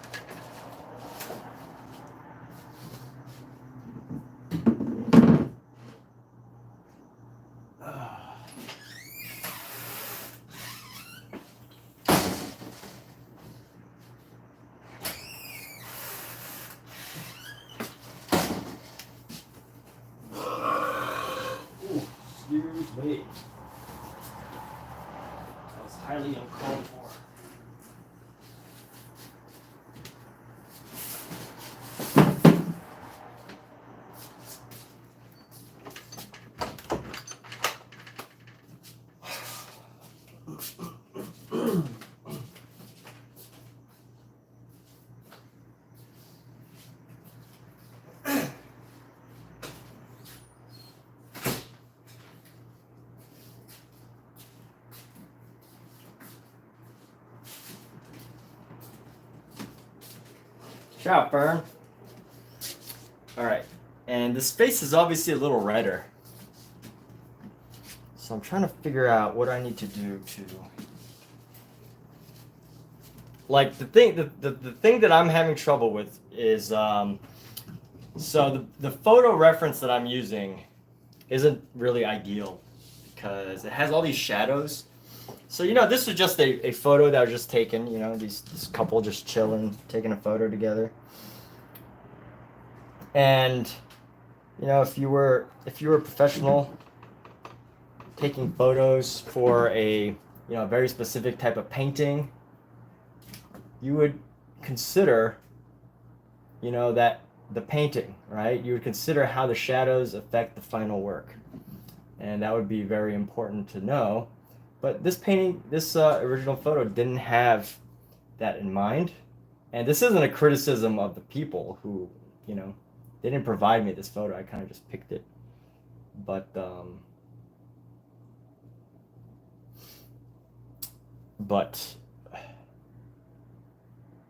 Excuse me. That was highly uncalled for. Ciao, Fern. All right, and this face is obviously a little redder. So I'm trying to figure out what I need to do to... Like, the thing that I'm having trouble with is, so the photo reference that I'm using isn't really ideal because it has all these shadows. So, you know, this was just a photo that was just taken, you know, this couple just chilling, taking a photo together. And, you know, if you were a professional taking photos for a very specific type of painting, you would consider, you know, that the painting, right? You would consider how the shadows affect the final work. And that would be very important to know. But this painting, this original photo didn't have that in mind. And this isn't a criticism of the people who, you know, they didn't provide me this photo. I kind of just picked it. But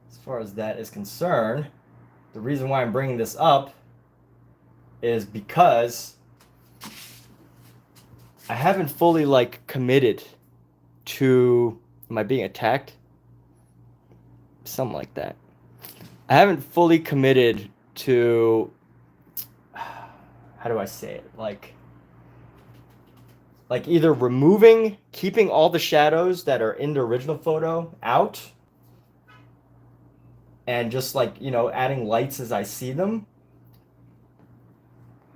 as far as that is concerned, the reason why I'm bringing this up is because I haven't fully committed to... Am I being attacked? Something like that. I haven't fully committed to... How do I say it? Like either keeping all the shadows that are in the original photo out, and just adding lights as I see them,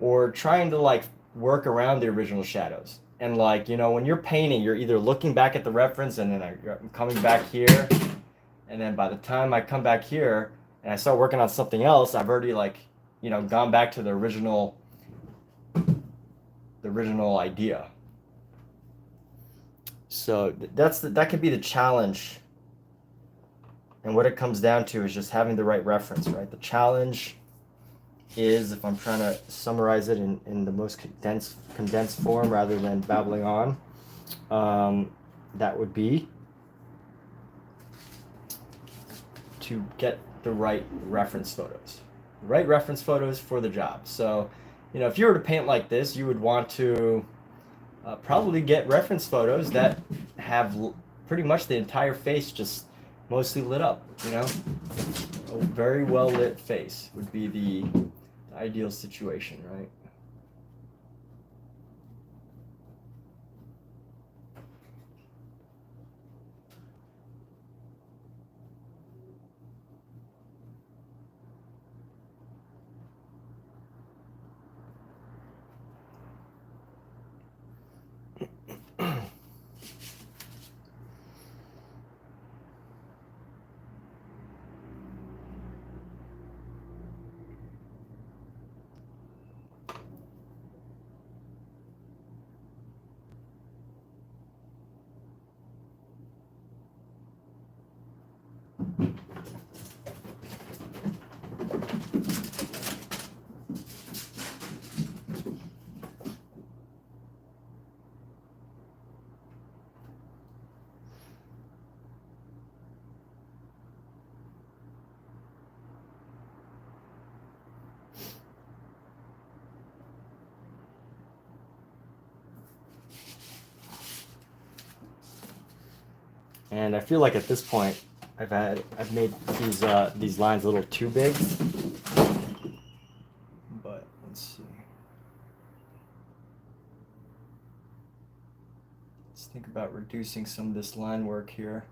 or trying to work around the original shadows. And when you're painting, you're either looking back at the reference and then I'm coming back here, and then by the time I come back here and I start working on something else, I've already gone back to the original idea. So that could be the challenge. And what it comes down to is just having the right reference, right? The challenge is, if I'm trying to summarize it in the most condensed form rather than babbling on, that would be to get the right reference photos. Right reference photos for the job. So, you know, if you were to paint like this, you would want to probably get reference photos that have pretty much the entire face just mostly lit up, you know? A very well lit face would be the ideal situation, right? And I feel like at this point, I've made these lines a little too big. But let's see. Let's think about reducing some of this line work here.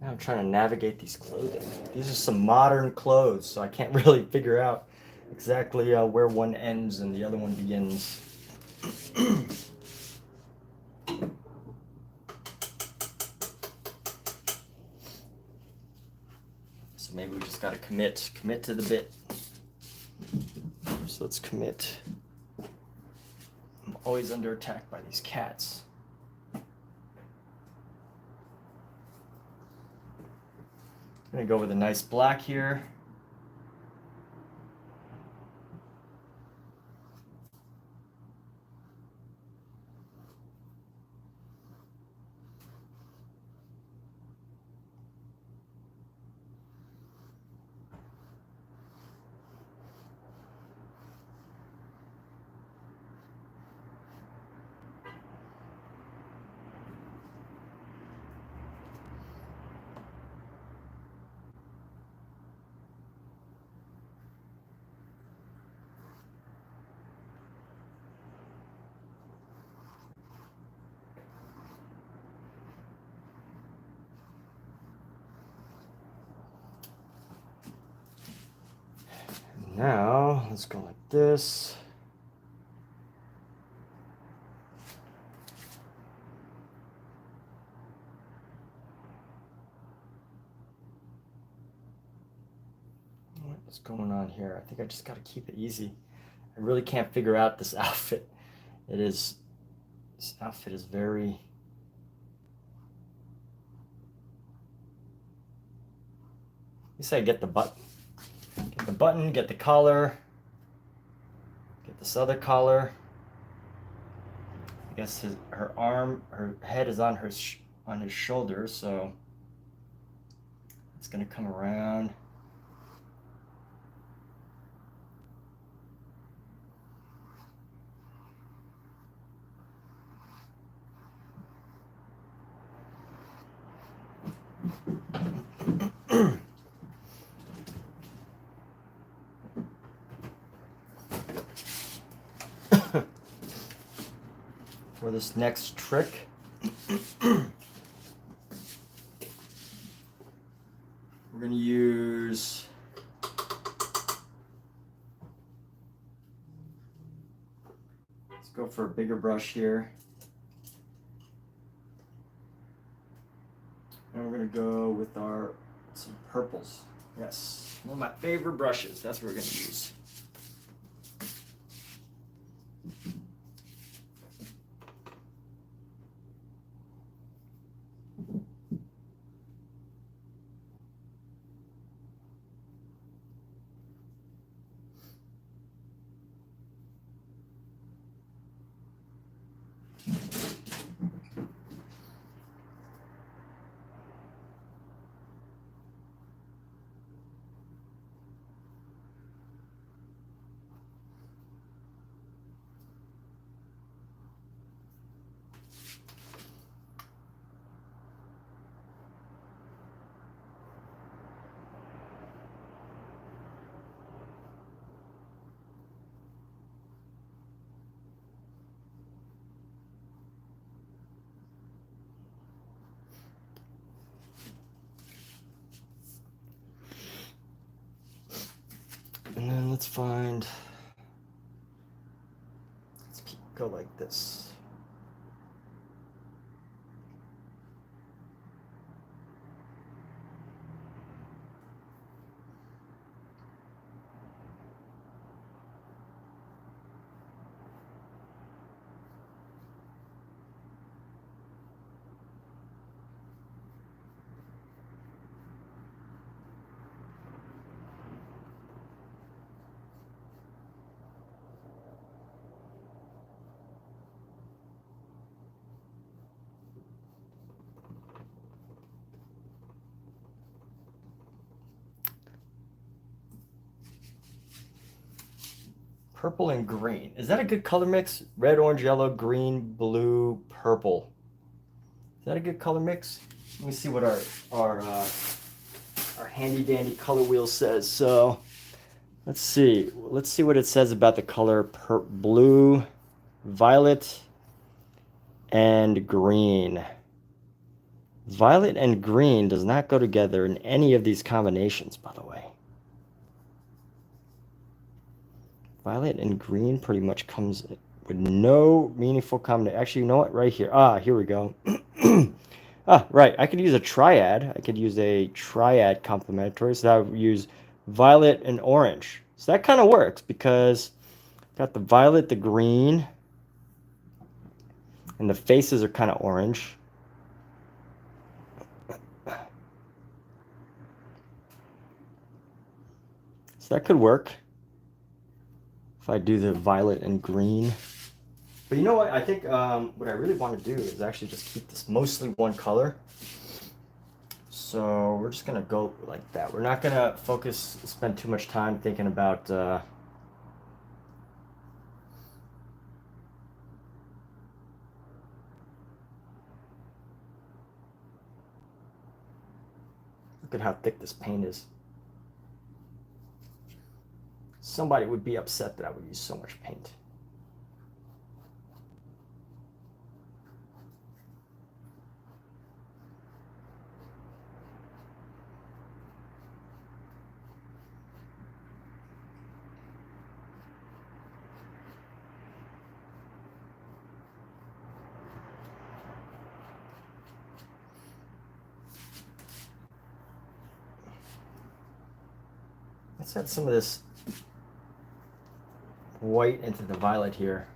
Now I'm trying to navigate these clothing. These are some modern clothes, so I can't really figure out exactly where one ends and the other one begins. So maybe we just gotta commit to the bit. So let's commit. I'm always under attack by these cats. I'm gonna go with a nice black here. Now, let's go like this. What's going on here? I think I just got to keep it easy. I really can't figure out this outfit. This outfit is very... At least I get the button. Get the button, get the collar, get this other collar. I guess her head is on his shoulder, so it's gonna come around. For this next trick, we're going to use let's go for a bigger brush here. And we're going to go with some purples. Yes, one of my favorite brushes. That's what we're going to use. And then let's go like this. Purple and green. Is that a good color mix? Red, orange, yellow, green, blue, purple. Is that a good color mix? Let me see what our handy dandy color wheel says. So let's see. Let's see what it says about the color blue, violet, and green. Violet and green does not go together in any of these combinations, by the way. Violet and green pretty much comes with no meaningful combination. Actually, you know what? Right here. Ah, here we go. Right. I could use a triad. I could use a triad complementary. So I would use violet and orange. So that kind of works because got the violet, the green, and the faces are kind of orange. So that could work if I do the violet and green. But you know what? I think what I really want to do is actually just keep this mostly one color. So we're just going to go like that. We're not going to spend too much time thinking about look at how thick this paint is. Somebody would be upset that I would use so much paint. Let's add some of this white into the violet here.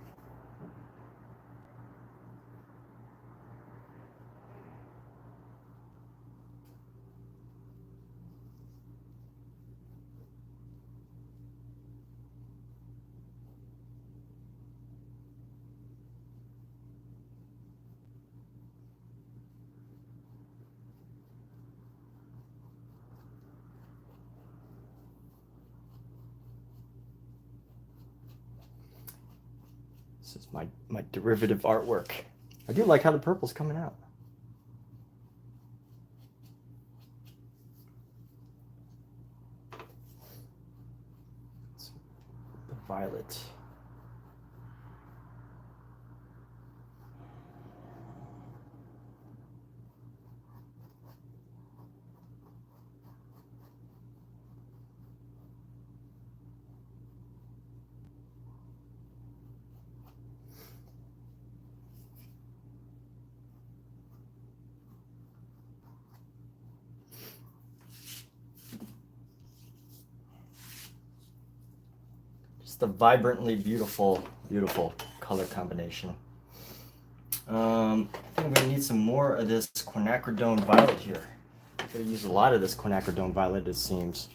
This is my derivative artwork. I do like how the purple's coming out. The violet. A vibrantly beautiful color combination. I think I'm gonna need some more of this quinacridone violet here. I'm gonna use a lot of this quinacridone violet, it seems.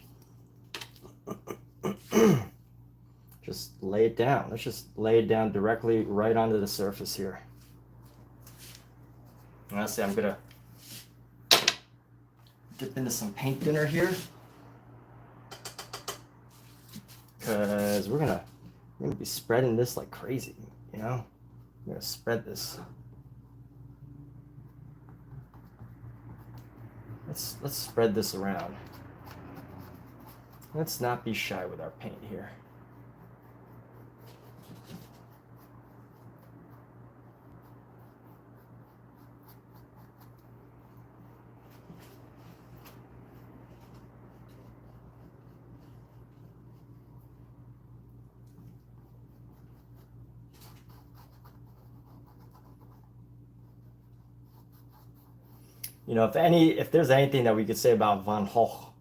Just lay it down. Let's just lay it down directly right onto the surface here. And honestly, I'm gonna dip into some paint thinner here, because we're gonna be spreading this like crazy, you know? I'm gonna spread this. Let's spread this around. Let's not be shy with our paint here. You know, if there's anything that we could say about Van Gogh,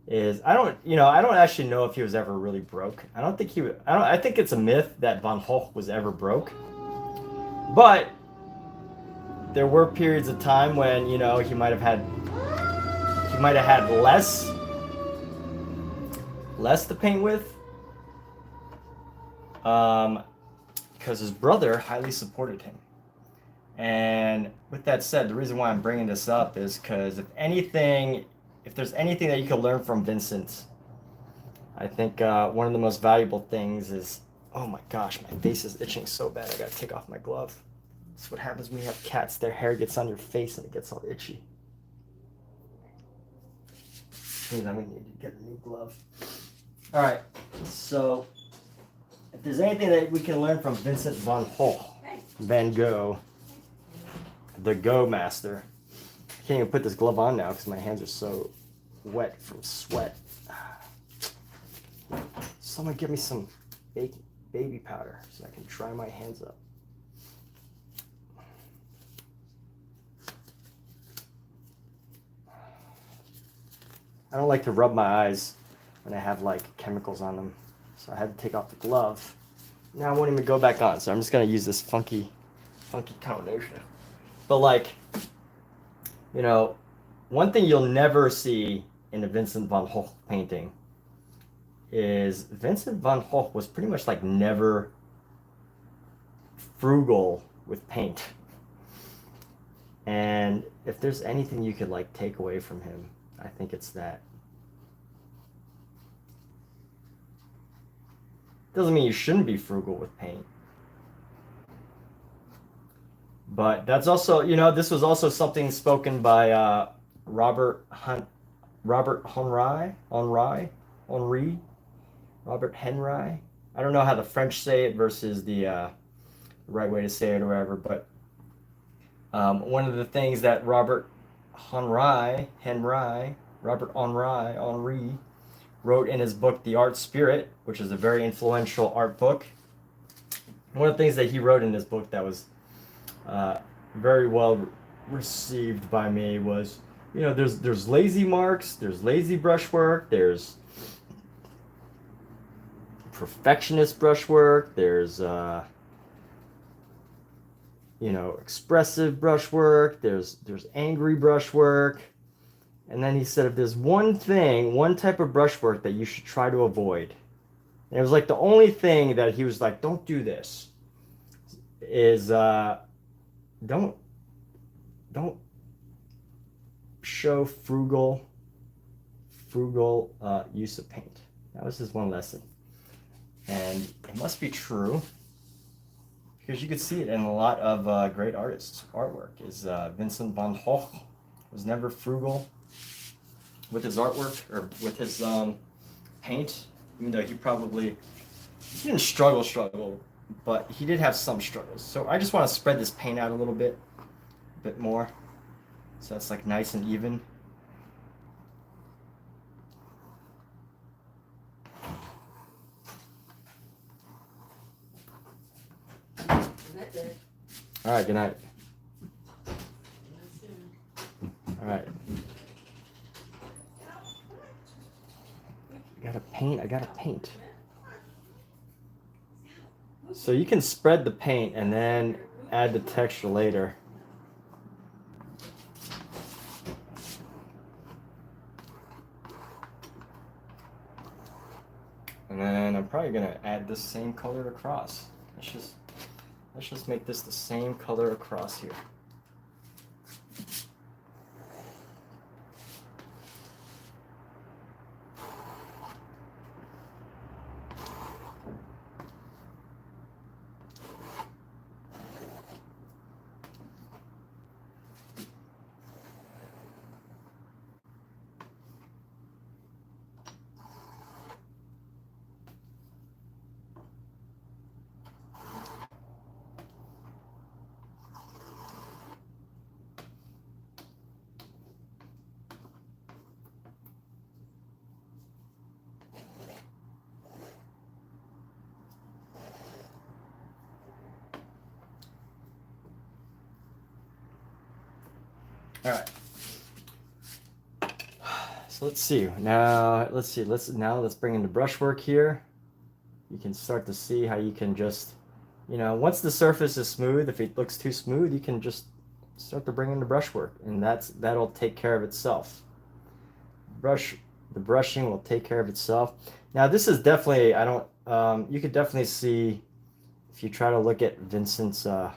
is I don't actually know if he was ever really broke. I think it's a myth that Van Gogh was ever broke. But there were periods of time when, you know, he might have had less to paint with. Because his brother highly supported him. And with that said, the reason why I'm bringing this up is because if there's anything that you can learn from Vincent, I think one of the most valuable things is Oh my gosh, my face is itching so bad. I gotta take off my glove. That's what happens when you have cats. Their hair gets on your face and it gets all itchy. Means I'm gonna need to get a new glove. All right, so if there's anything that we can learn from Vincent van Gogh, the Go master. I can't even put this glove on now because my hands are so wet from sweat. Someone give me some baby powder so I can dry my hands up. I don't like to rub my eyes when I have like chemicals on them, so I had to take off the glove. Now I won't even go back on, so I'm just gonna use this funky combination. But like, you know, one thing you'll never see in a Vincent van Gogh painting is Vincent van Gogh was pretty much like never frugal with paint. And if there's anything you could like take away from him, I think it's that. Doesn't mean you shouldn't be frugal with paint. But that's also, you know, this was also something spoken by Robert Henry. I don't know how the French say it versus the right way to say it or whatever, but one of the things that Robert Henry wrote in his book, The Art Spirit, which is a very influential art book. One of the things that he wrote in this book that was very well received by me was, you know, there's lazy marks, there's lazy brushwork, there's perfectionist brushwork, there's you know, expressive brushwork, there's angry brushwork. And then he said, if there's one type of brushwork that you should try to avoid, and it was like the only thing that he was like, don't do this, is don't show frugal use of paint. That was his one lesson. And it must be true, because you could see it in a lot of great artists' artwork. Is Vincent van Gogh was never frugal with his artwork or with his paint, even though he didn't struggle, but he did have some struggles. So I just want to spread this paint out a little bit more, so it's like nice and even. All right, good night. All right. I gotta paint. So you can spread the paint and then add the texture later. And then I'm probably gonna add the same color across. Let's just make this the same color across here. All right. So let's see. Now let's bring in the brushwork here. You can start to see how you can just, you know, once the surface is smooth, if it looks too smooth, you can just start to bring in the brushwork, and that'll take care of itself. The brushing will take care of itself. Now this is definitely, you could definitely see if you try to look at Vincent's, some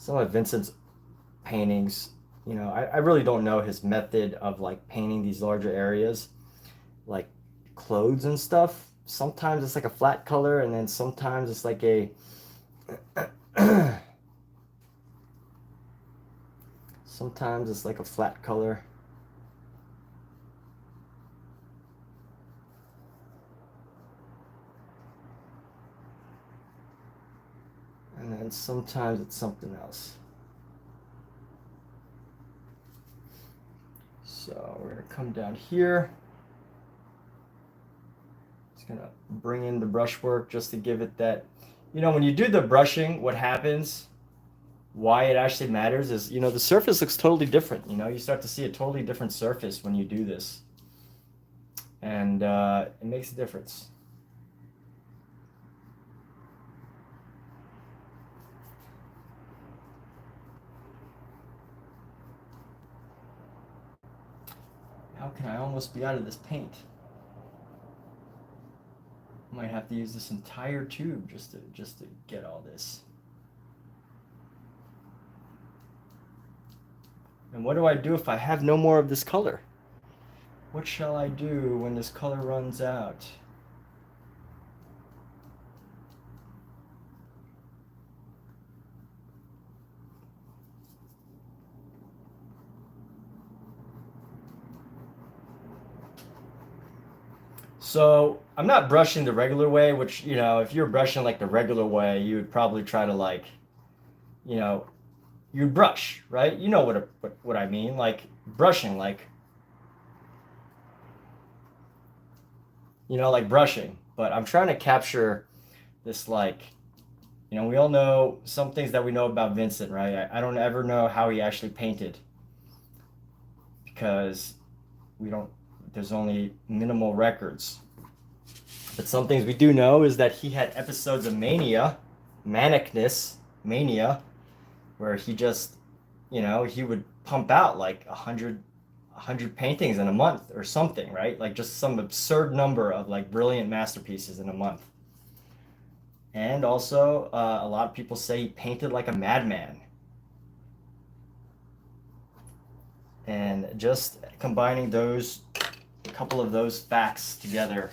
of Vincent's paintings. You know, I really don't know his method of like painting these larger areas, like clothes and stuff. sometimes it's like a flat color, and then sometimes it's like a sometimes it's like a flat color. And then sometimes it's something else. So we're gonna come down here. Just gonna bring in the brushwork just to give it that, you know, when you do the brushing, what happens, why it actually matters is, you know, the surface looks totally different. You know, you start to see a totally different surface when you do this. And it makes a difference. How can I almost be out of this paint? Might have to use this entire tube just to get all this. And what do I do if I have no more of this color? What shall I do when this color runs out? So I'm not brushing the regular way, which, you know, if you're brushing like the regular way, you would probably try to, like, you know, you'd brush, right? You know what I mean, like brushing, like, you know, like brushing. But I'm trying to capture this, like, you know, we all know some things that we know about Vincent, right? I don't ever know how he actually painted, because there's only minimal records. But some things we do know is that he had episodes of mania, where he just, you know, he would pump out like 100 paintings in a month or something, right? Like just some absurd number of like brilliant masterpieces in a month. And also, a lot of people say he painted like a madman. And just combining those, a couple of those facts together,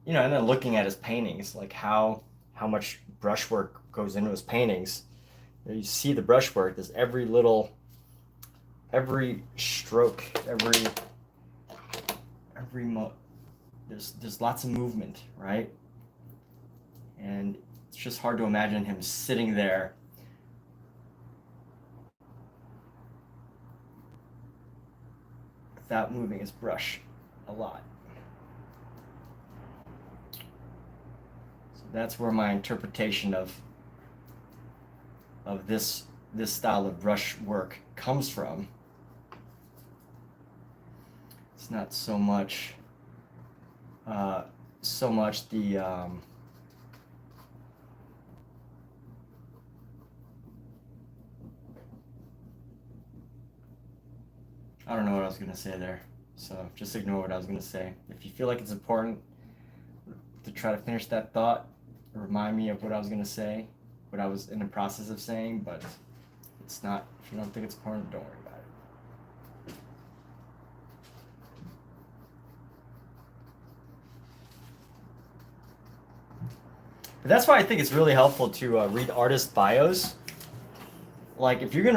you know, and then looking at his paintings, like how much brushwork goes into his paintings. You see the brushwork. There's every stroke, there's lots of movement, right? And it's just hard to imagine him sitting there without moving his brush a lot. So that's where my interpretation of this style of brush work comes from. It's not so much the I don't know what I was going to say there, so just ignore what I was going to say. If you feel like it's important to try to finish that thought, remind me of what I was going to say, what I was in the process of saying, but it's not, if you don't think it's important, don't worry about it. But that's why I think it's really helpful to read artist bios. Like, if you're going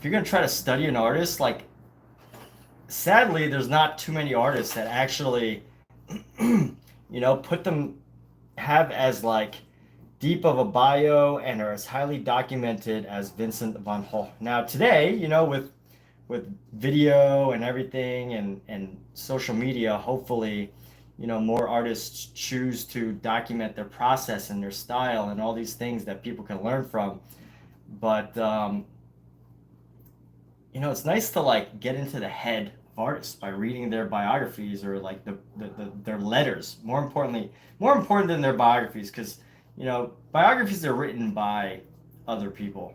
to try to study an artist, like, sadly, there's not too many artists that actually, you know, have as, like, deep of a bio and are as highly documented as Vincent van Gogh. Now, today, you know, with video and everything and social media, hopefully, you know, more artists choose to document their process and their style and all these things that people can learn from. But, you know, it's nice to, like, get into the head of artists by reading their biographies, or like their letters. More important than their biographies, because, you know, biographies are written by other people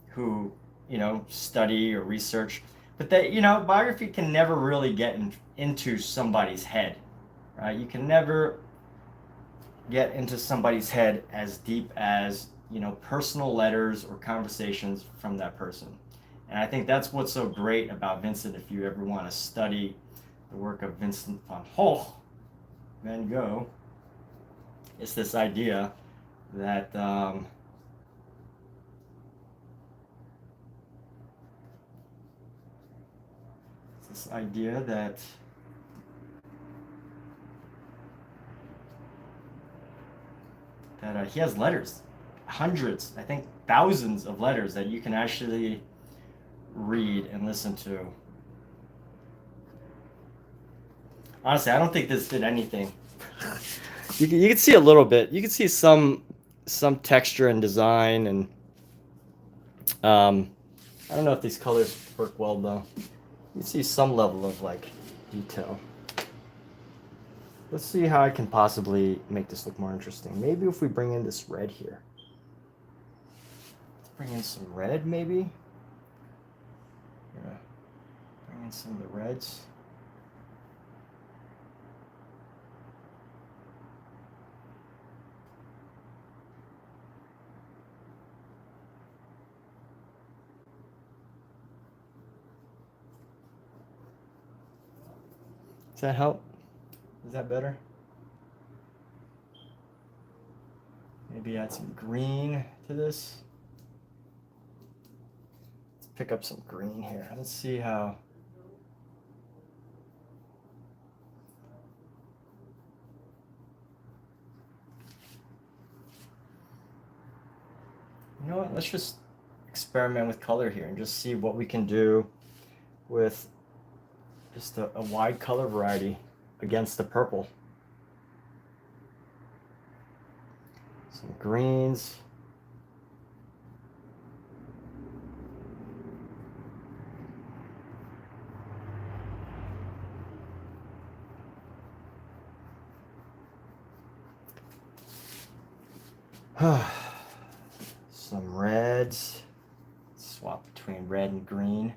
who, you know, study or research, but they, you know, biography can never really get into somebody's head, right? You can never get into somebody's head as deep as, you know, personal letters or conversations from that person. And I think that's what's so great about Vincent. If you ever want to study the work of Vincent van Gogh, it's this idea that he has letters, hundreds, I think thousands of letters that you can actually read and listen to. Honestly, I don't think this did anything. You can see a little bit. You can see some texture and design, and I don't know if these colors work well though. You can see some level of like detail. Let's see how I can possibly make this look more interesting. Maybe if we bring in this red here. Let's bring in some red, maybe. Yeah. Bring in some of the reds. Does that help? Is that better? Maybe add some green to this. Let's pick up some green here. Let's see how. You know what? Let's just experiment with color here and just see what we can do with just a wide color variety against the purple. Some greens. Some reds. Swap between red and green.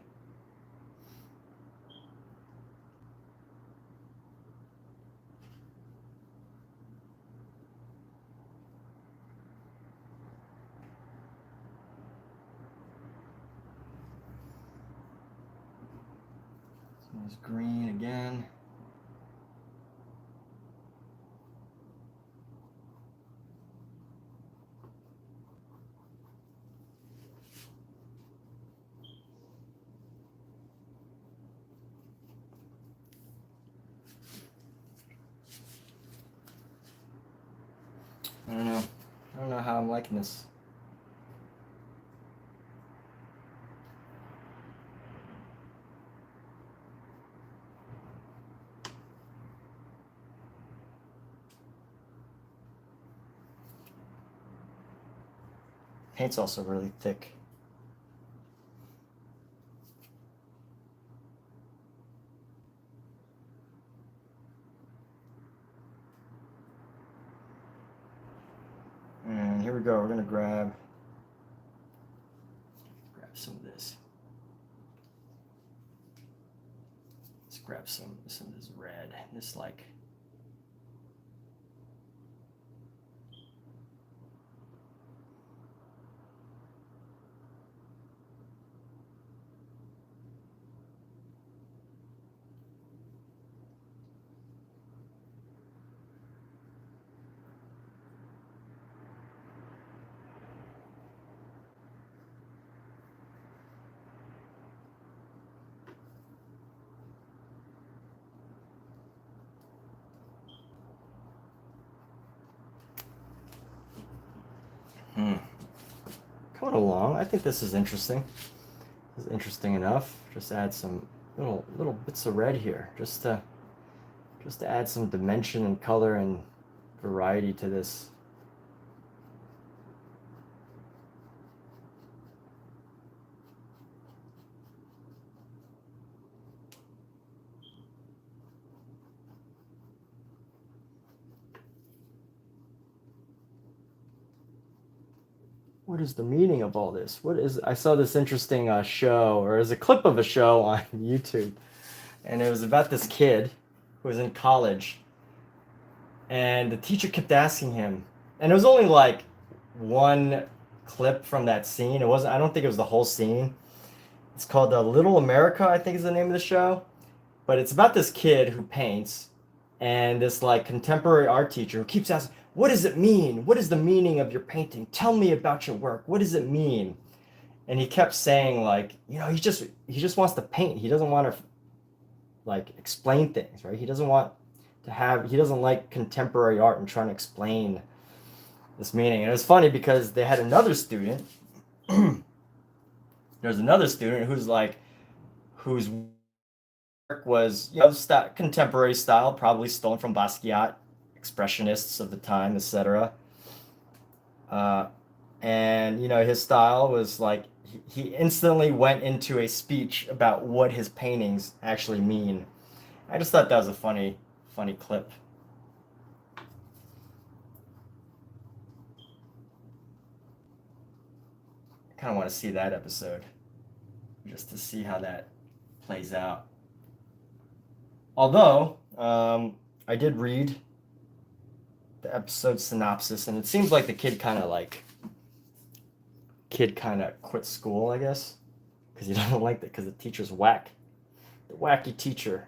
There's green again. I don't know. I don't know how I'm liking this. Paint's also really thick. And here we go. We're gonna grab some of this. Let's grab some of this red. This like. Coming along. I think this is interesting. This is interesting enough. Just add some little bits of red here, just to add some dimension and color and variety to this. What is the meaning of all this? I saw this interesting show, or as a clip of a show on YouTube, and it was about this kid who was in college, and the teacher kept asking him, and it was only like one clip from that scene. I don't think it was the whole scene. It's called Little America, I think is the name of the show. But it's about this kid who paints and this like contemporary art teacher who keeps asking, what does it mean? What is the meaning of your painting? Tell me about your work. What does it mean? And he kept saying like, you know, he just wants to paint. He doesn't want to like explain things, right? He doesn't like contemporary art and trying to explain this meaning. And it was funny because they had another student. There's another student whose work was, you know, contemporary style, probably stolen from Basquiat, expressionists of the time, etc. And you know, his style was like he instantly went into a speech about what his paintings actually mean. I just thought that was a funny clip. I kind of want to see that episode just to see how that plays out. Although, I did read the episode synopsis, and it seems like the kid kind of quit school, I guess, because he doesn't like it because the teacher's whack. The wacky teacher.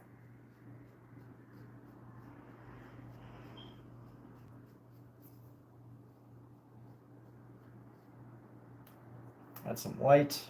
Add some white.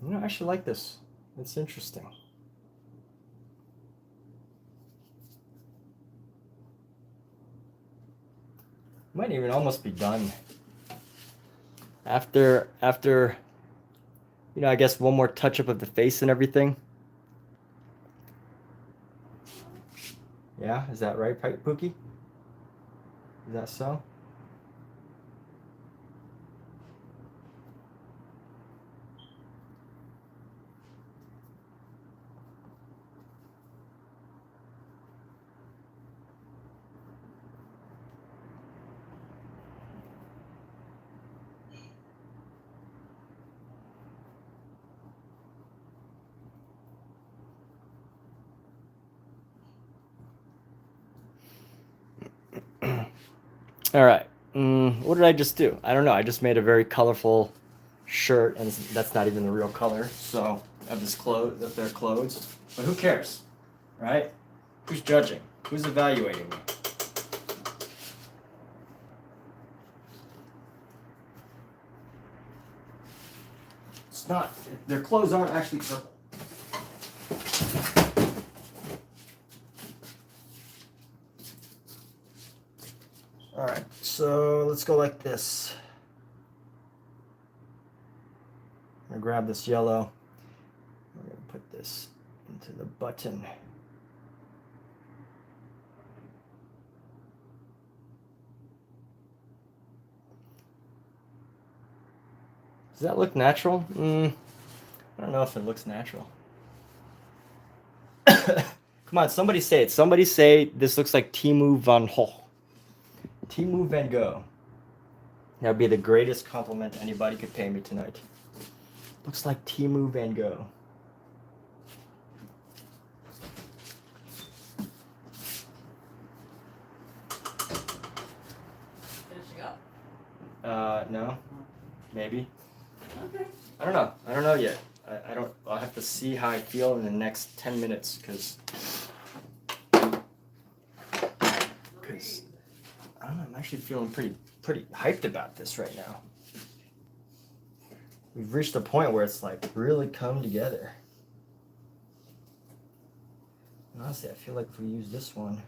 You know, I actually like this. It's interesting. Might even almost be done. After you know, I guess one more touch up of the face and everything. Yeah, is that right, Pookie? Is that so? All right. What did I just do? I don't know. I just made a very colorful shirt, and that's not even the real color. So of their clothes. But who cares, right? Who's judging? Who's evaluating me? It's not. Their clothes aren't actually purple. All right, so let's go like this. I'm gonna grab this yellow. We're gonna put this into the button. Does that look natural? I don't know if it looks natural. Come on, somebody say it. Somebody say this looks like Timu van Gogh. Timu van Gogh. That would be the greatest compliment anybody could pay me tonight. Looks like Timu van Gogh. Finishing up? No. Maybe. Okay. I don't know. I don't know yet. I'll have to see how I feel in the next 10 minutes because I don't know, I'm actually feeling pretty hyped about this right now. We've reached a point where it's like really come together. And honestly, I feel like if we use this one,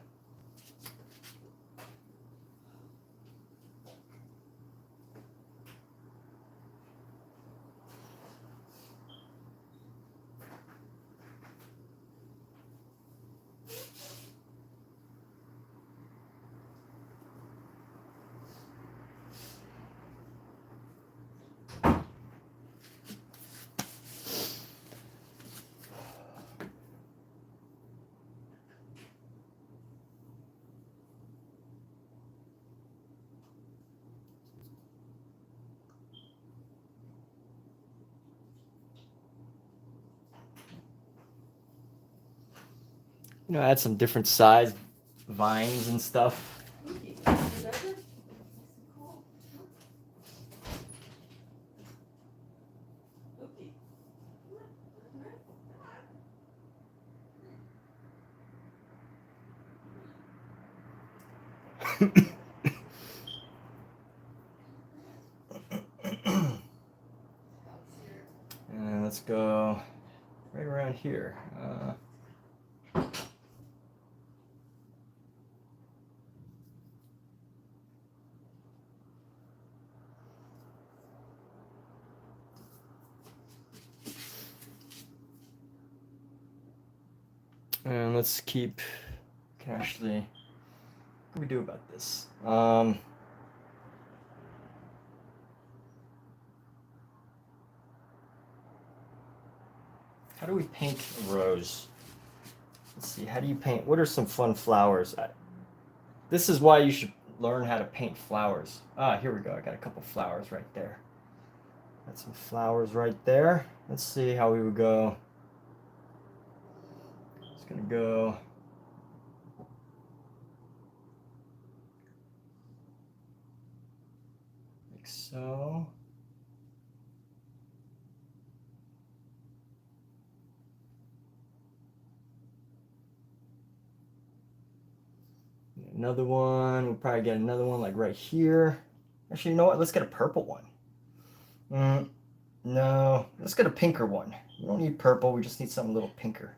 you know, add some different size vines and stuff. Spooky. Whatever. Cool. Spooky. And let's go right around here. And let's keep, can actually, what can we do about this? How do we paint a rose? Let's see, how do you paint? What are some fun flowers? This is why you should learn how to paint flowers. Ah, here we go. I got a couple flowers right there. Got some flowers right there. Let's see how we would go. It's gonna go. Like so. Another one. We'll probably get another one like right here. Actually, you know what? Let's get a purple one. No, let's get a pinker one. We don't need purple. We just need something a little pinker.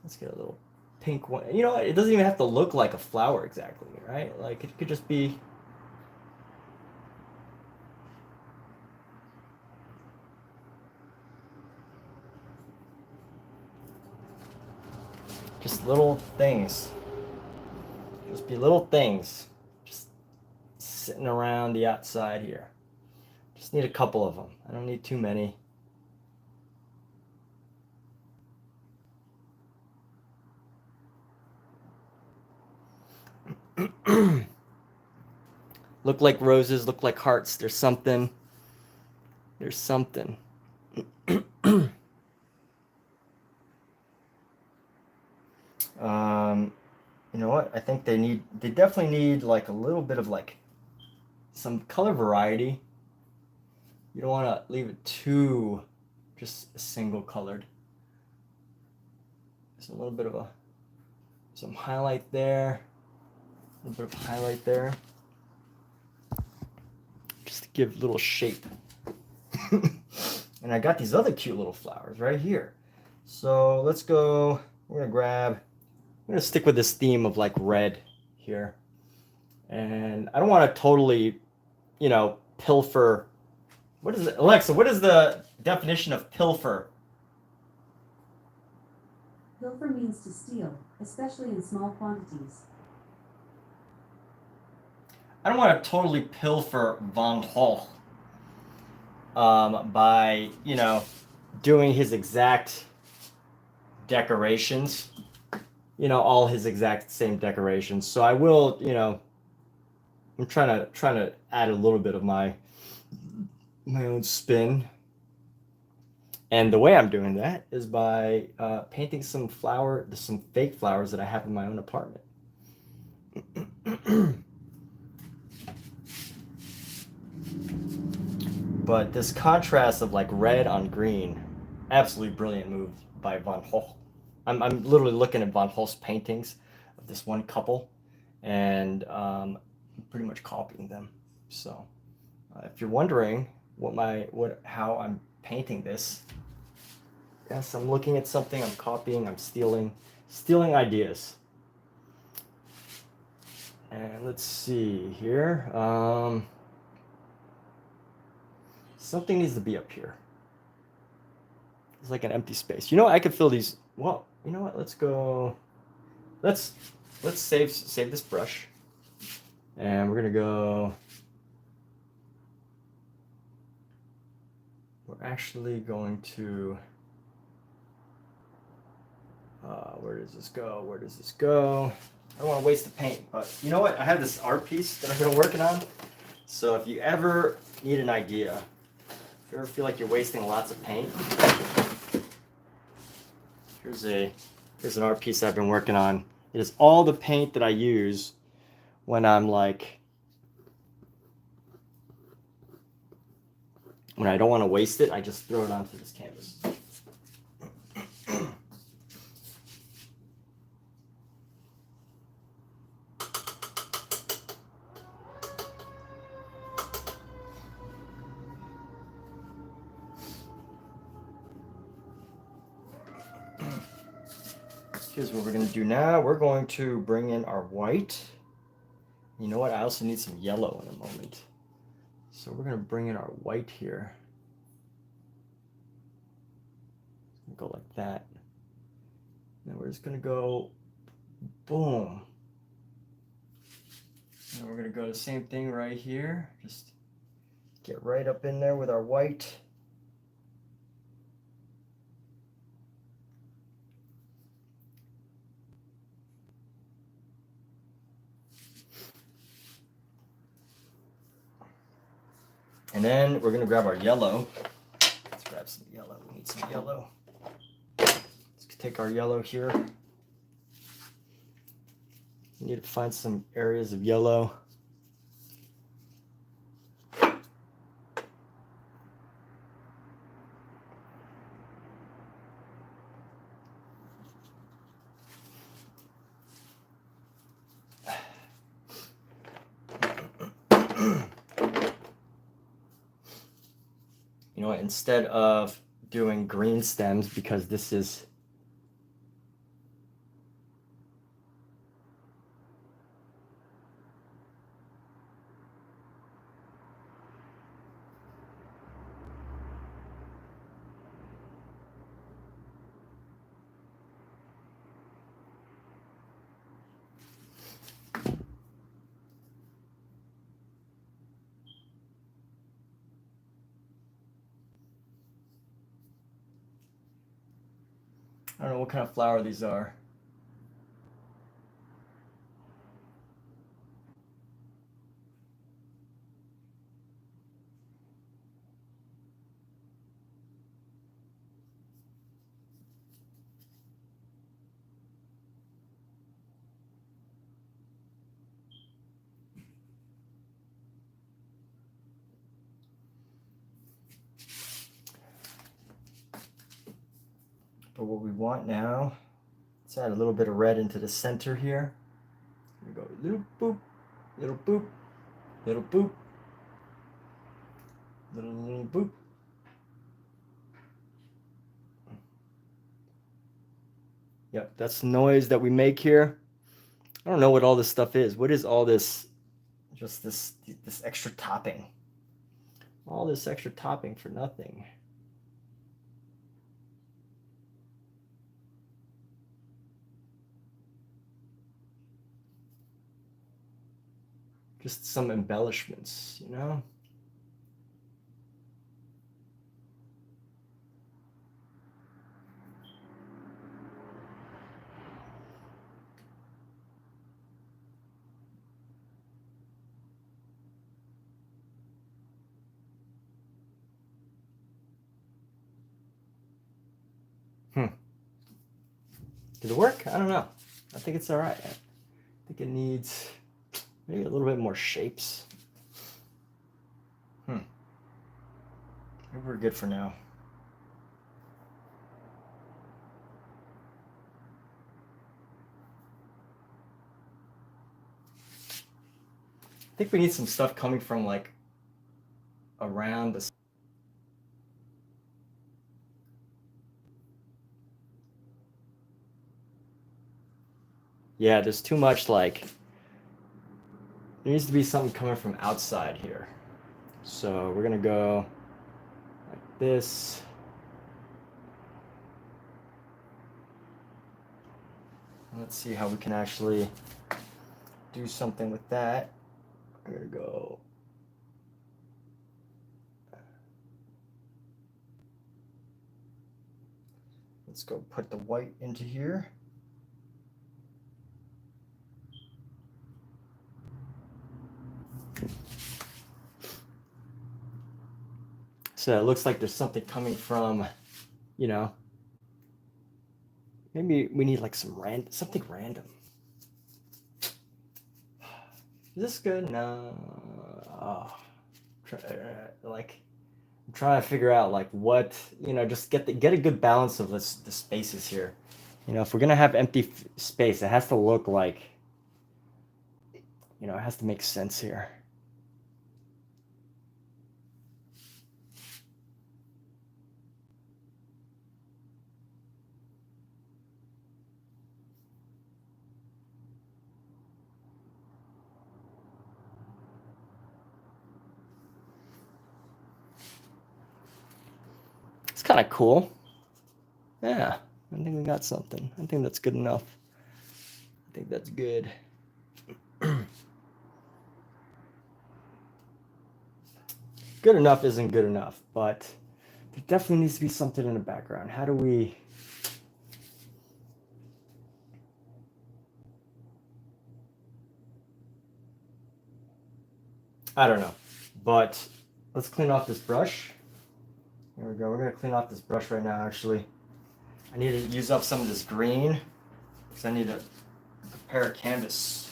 Let's get a little pink one. You know what? It doesn't even have to look like a flower exactly, right? Like it could just be. Just little things. Just be little things. Just sitting around the outside here. Just need a couple of them. I don't need too many. Look like roses, look like hearts. There's something. There's something. You know what? I think they definitely need like a little bit of like some color variety. You don't want to leave it too just single colored. There's a little bit of some highlight there. A little bit of highlight there. Just to give a little shape. And I got these other cute little flowers right here. So let's go, we're gonna stick with this theme of like red here. And I don't want to totally, you know, pilfer. What is it? Alexa, what is the definition of pilfer? Pilfer means to steal, especially in small quantities. I don't want to totally pilfer Van Gogh by, you know, doing his exact decorations, you know, all his exact same decorations. So I will, you know, I'm trying to add a little bit of my own spin. And the way I'm doing that is by painting some fake flowers that I have in my own apartment. But this contrast of like red on green, absolutely brilliant move by Van Gogh. I'm literally looking at Van Gogh's paintings of this one couple, and pretty much copying them. So if you're wondering how I'm painting this, yes, I'm looking at something, I'm copying, I'm stealing ideas. And let's see here. Something needs to be up here. It's like an empty space. You know what? I could fill these. Well, you know what? Let's go. Let's save this brush, and we're gonna go. We're actually going to. Where does this go? Where does this go? I don't want to waste the paint, but you know what? I have this art piece that I've been working on. So if you ever need an idea, if you ever feel like you're wasting lots of paint, here's a Here's an art piece I've been working on. It is all the paint that I use when I'm like, when I don't want to waste it, I just throw it onto this canvas. Here's what we're going to do now. We're going to bring in our white. You know what? I also need some yellow in a moment. So we're going to bring in our white here. Go like that. And we're just going to go boom. And we're going to go the same thing right here. Just get right up in there with our white. And then we're going to grab our yellow. Let's grab some yellow. We need some yellow. Let's take our yellow here. We need to find some areas of yellow. You know what, instead of doing green stems, because this is I don't know what kind of flower these are. But what we want now, let's add a little bit of red into the center here. We go little boop, little boop, little boop, little boop. Yep, that's the noise that we make here. I don't know what all this stuff is. What is all this? Just this extra topping. All this extra topping for nothing. Just some embellishments, you know? Did it work? I don't know. I think it's all right. I think it needs maybe a little bit more shapes. Maybe we're good for now. I think we need some stuff coming from like around the. Yeah, there's too much like. There needs to be something coming from outside here. So we're gonna go like this. Let's see how we can actually do something with that. We're gonna go. Let's go put the white into here. So it looks like there's something coming from, you know, Maybe we need like something random. Is this good? No. Oh. Like I'm trying to figure out like what, you know, just get a good balance of the spaces here. You know, if we're gonna have empty space, it has to look like, you know, it has to make sense here. It's kind of cool. Yeah, I think we got something. I think that's good enough. I think that's good. Good enough isn't good enough, but there definitely needs to be something in the background. How do we... I don't know, but let's clean off this brush. There we go. We're going to clean off this brush right now, actually. I need to use up some of this green because I need to prepare a canvas.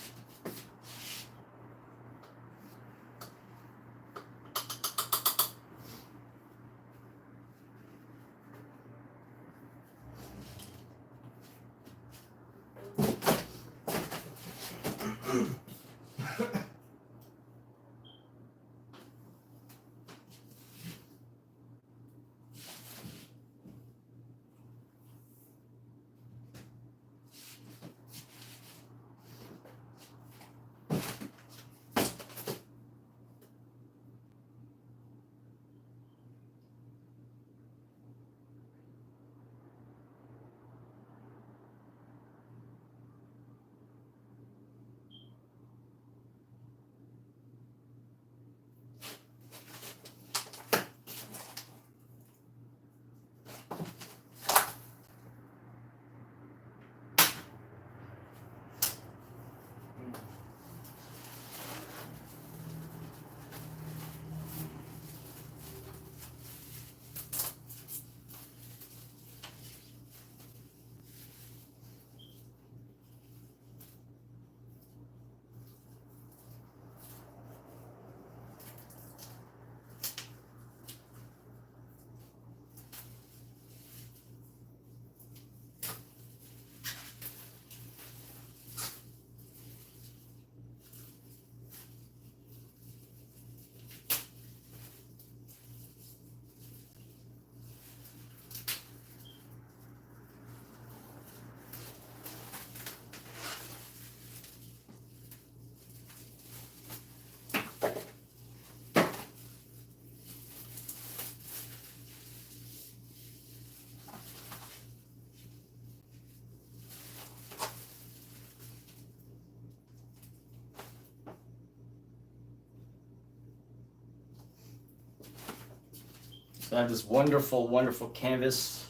So I have this wonderful, wonderful canvas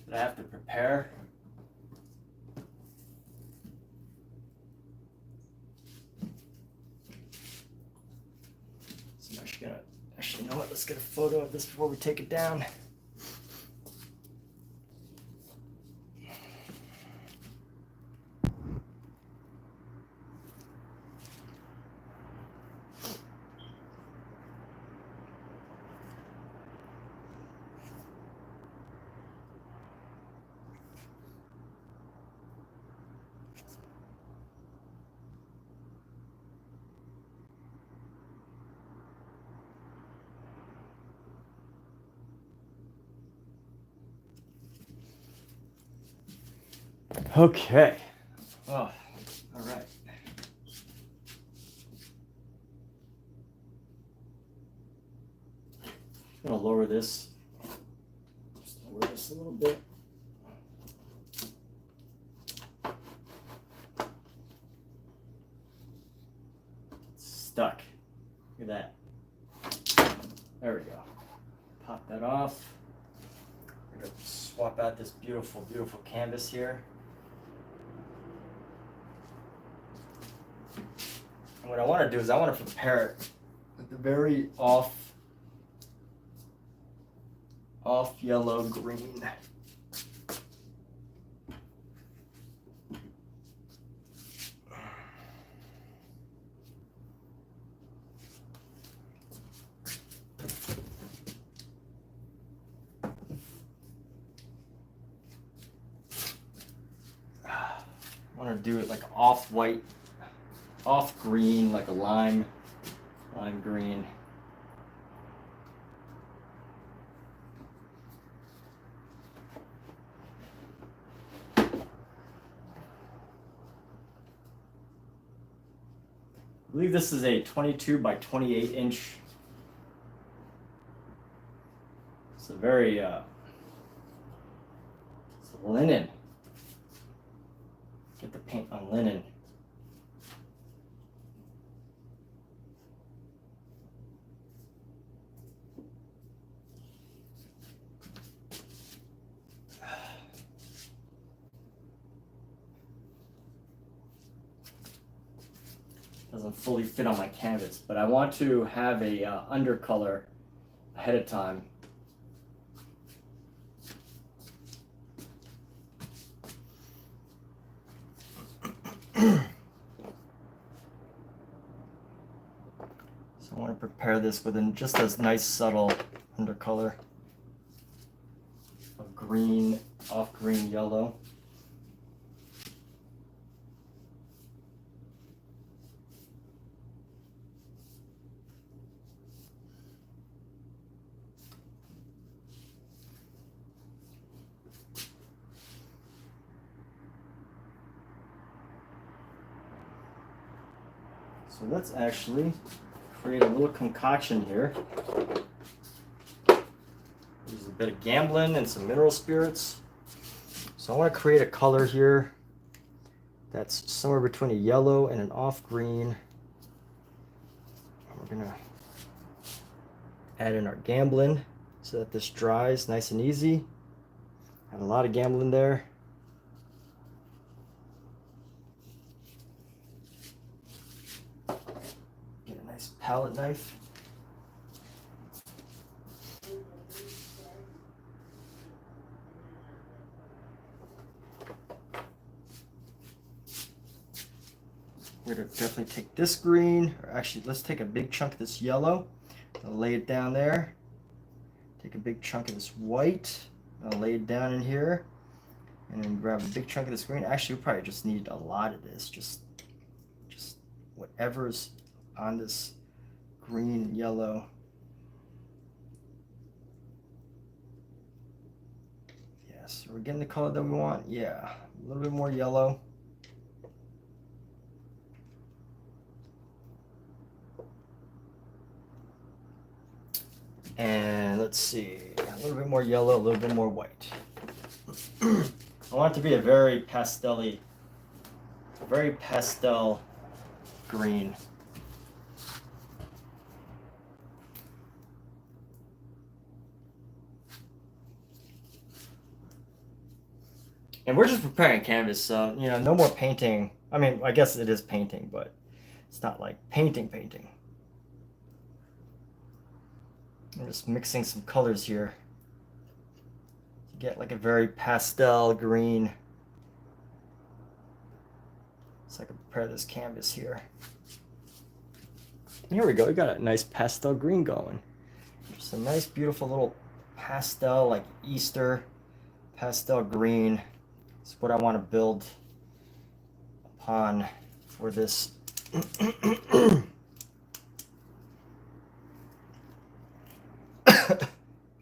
that I have to prepare. So I'm actually gonna, you know what, let's get a photo of this before we take it down. Okay. Oh, all right. I'm gonna lower this. Just lower this a little bit. It's stuck. Look at that. There we go. Pop that off. We're gonna swap out this beautiful, beautiful canvas here. And what I want to do is I want to prepare it with the very off yellow green. to do it like off white, off green, like a lime green. I believe this is a 22 by 28 inch. It's a very, it's linen. Get the paint on linen. Doesn't fully fit on my canvas, but I want to have a undercolor ahead of time. So I want to prepare this with just a nice subtle undercolor of green, off green yellow. So let's actually create a little concoction here. Use a bit of Gamblin and some mineral spirits. So I want to create a color here that's somewhere between a yellow and an off green. We're gonna add in our Gamblin so that this dries nice and easy. Have a lot of Gamblin there. Palette knife. We're going to definitely take this green, or actually let's take a big chunk of this yellow. I'll lay it down there. Take a big chunk of this white. I'll lay it down in here. And then grab a big chunk of this green. Actually, we probably just need a lot of this. Just whatever's on this green, yellow. Yes, we're getting the color that we want. Yeah, a little bit more yellow. And let's see, a little bit more yellow, a little bit more white. I want it to be a very pastel-y, very pastel green. And we're just preparing canvas, so, you know, no more painting. I mean, I guess it is painting, but it's not like painting. I'm just mixing some colors here to get like a very pastel green. So I can prepare this canvas here. Here we go, we got a nice pastel green going. Just a nice, beautiful little pastel, like Easter pastel green. It's what I want to build upon for this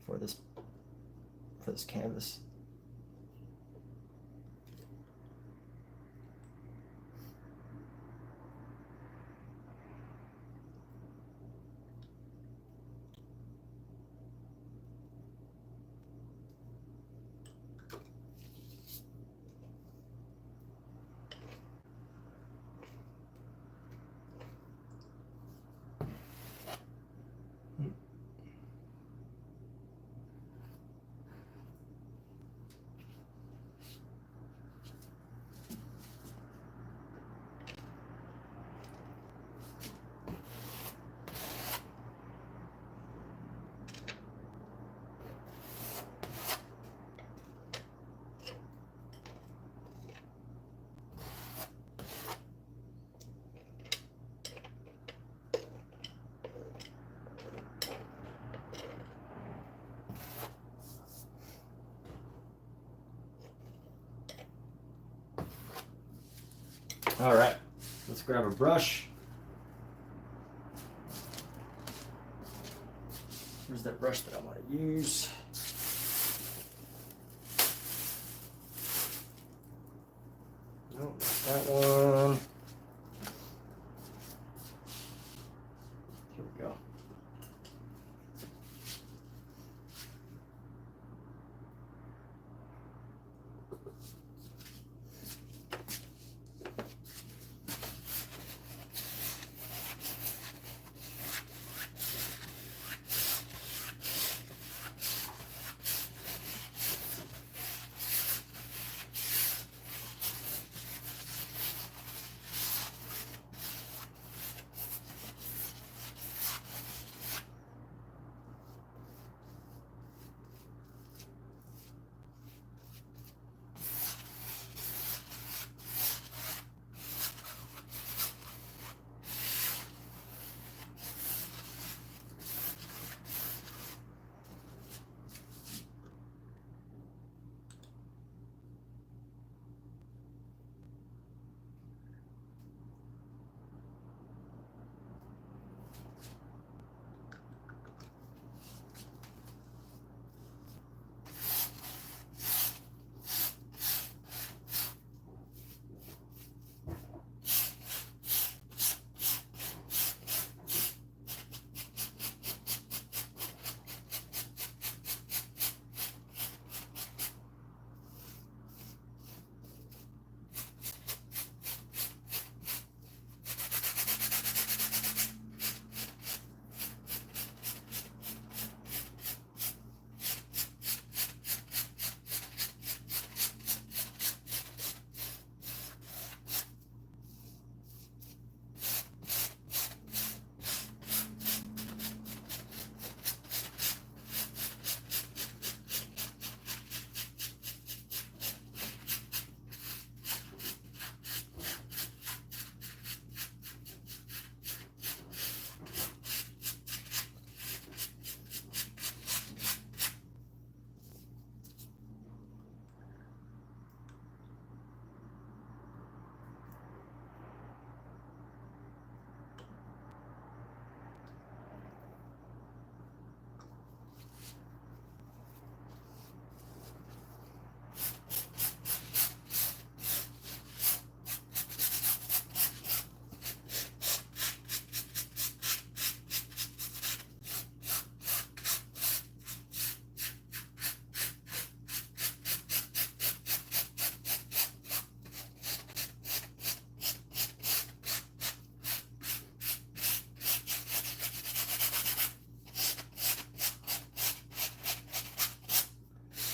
for this canvas. All right, let's grab a brush. Where's that brush that I want to use? Nope, not that one. Here we go.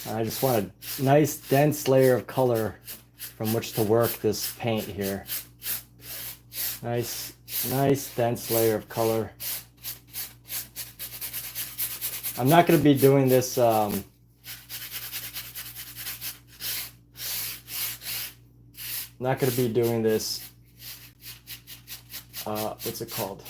I just want a nice dense layer of color from which to work this paint here. Nice dense layer of color. I'm not going to be doing this what's it called?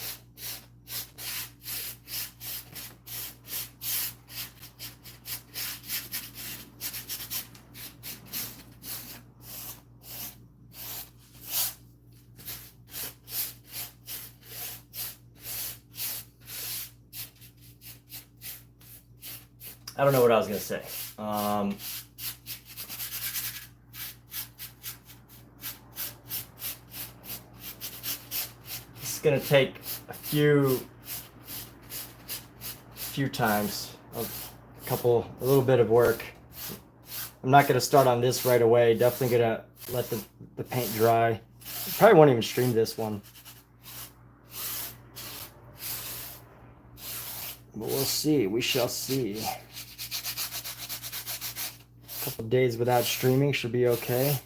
I don't know what I was going to say. It's going to take a few times, a little bit of work. I'm not going to start on this right away. Definitely going to let the paint dry. Probably won't even stream this one. But we'll see. We shall see. A couple days without streaming should be okay.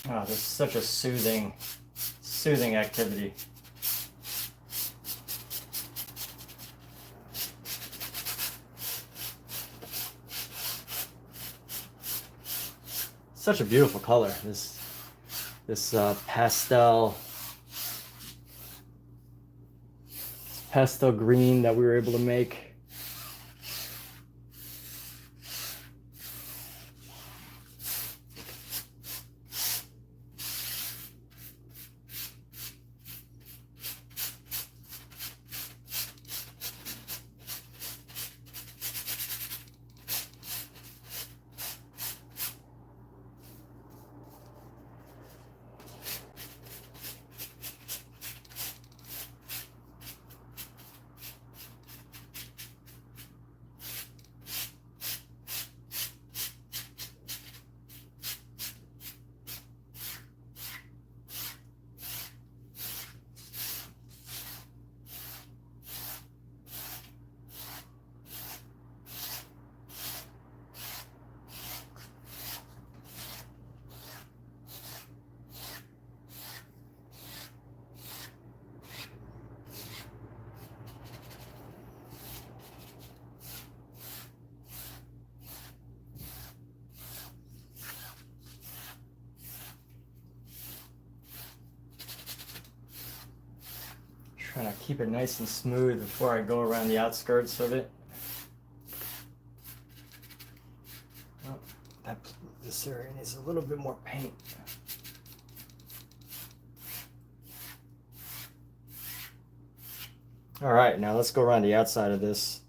Oh, this is such a soothing activity. Such a beautiful color. This pastel green that we were able to make. Trying to keep it nice and smooth before I go around the outskirts of it. Oh, this area needs a little bit more paint. All right, now let's go around the outside of this.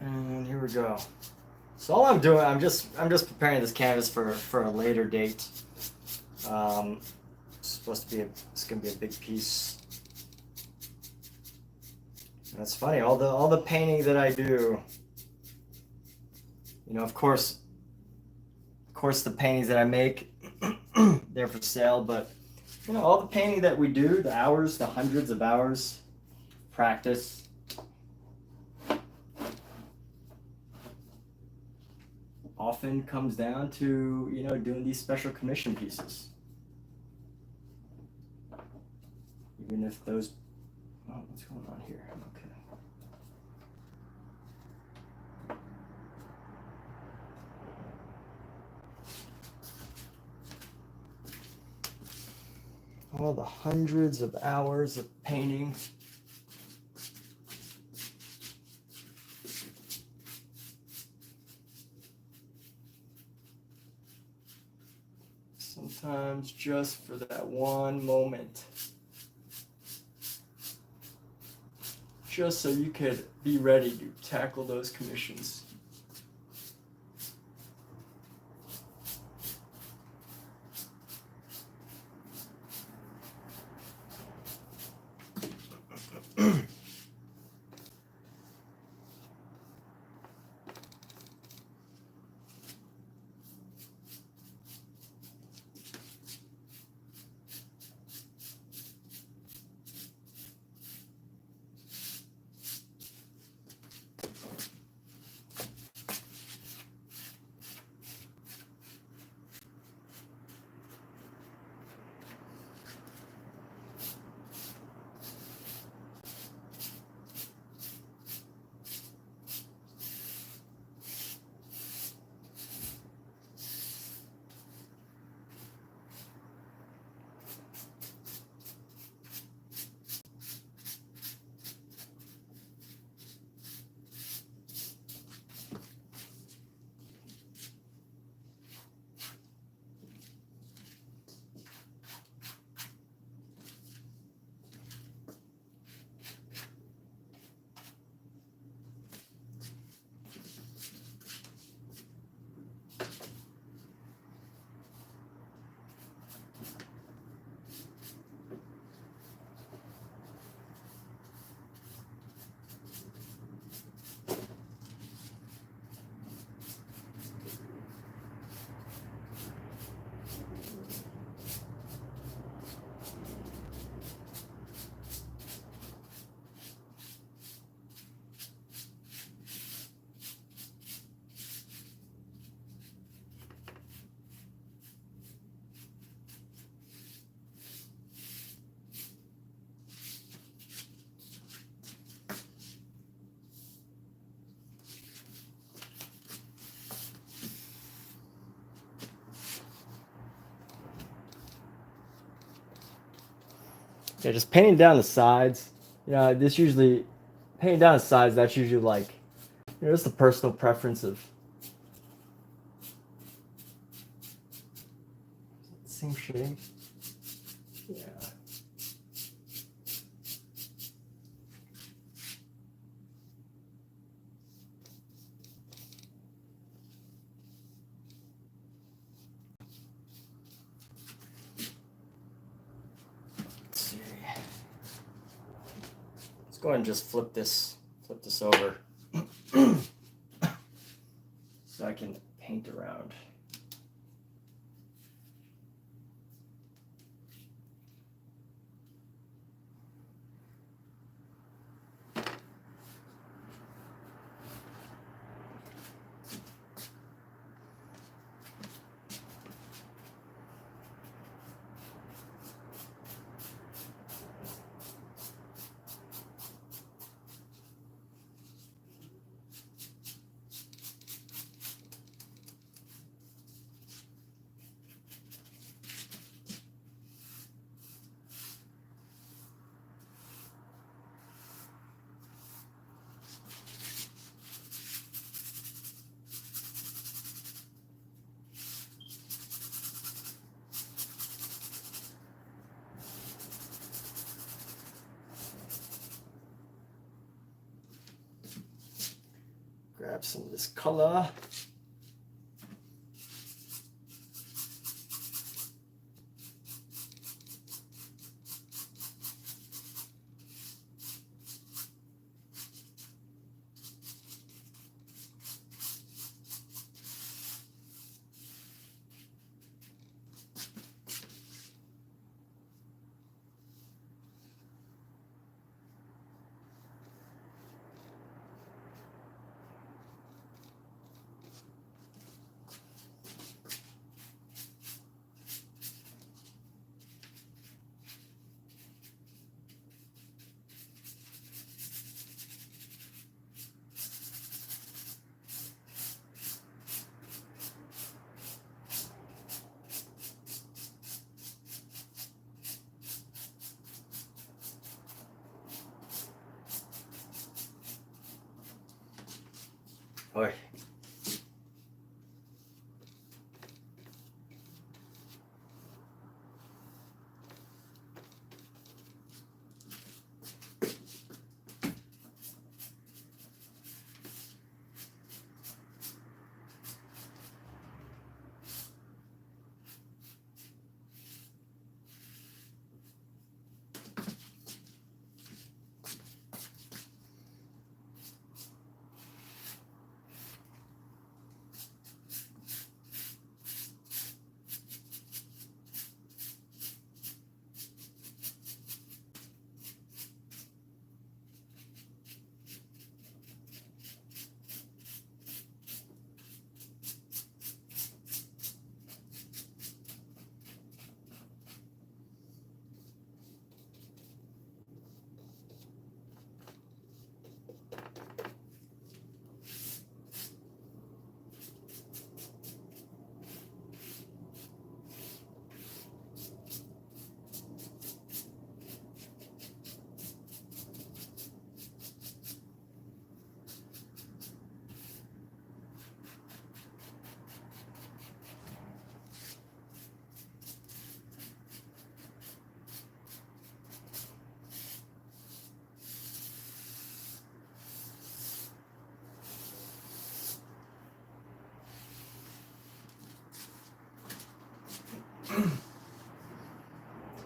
And here we go. So all I'm doing, I'm just preparing this canvas for a later date. It's gonna be a big piece. And that's funny. All the painting that I do, you know, of course the paintings that I make, they're for sale. But you know, all the painting that we do, the hours, the hundreds of hours practice. Often comes down to, you know, doing these special commission pieces. Even if those, oh, what's going on here? Okay. All the hundreds of hours of painting. Sometimes just for that one moment. Just so you could be ready to tackle those commissions. Yeah, just painting down the sides. Yeah, this usually painting down the sides. That's usually like, you know, just the personal preference of. Same shade. Yeah. Let's see. Let's go ahead and just flip this over so I can paint around. Grab some of this color. Oi.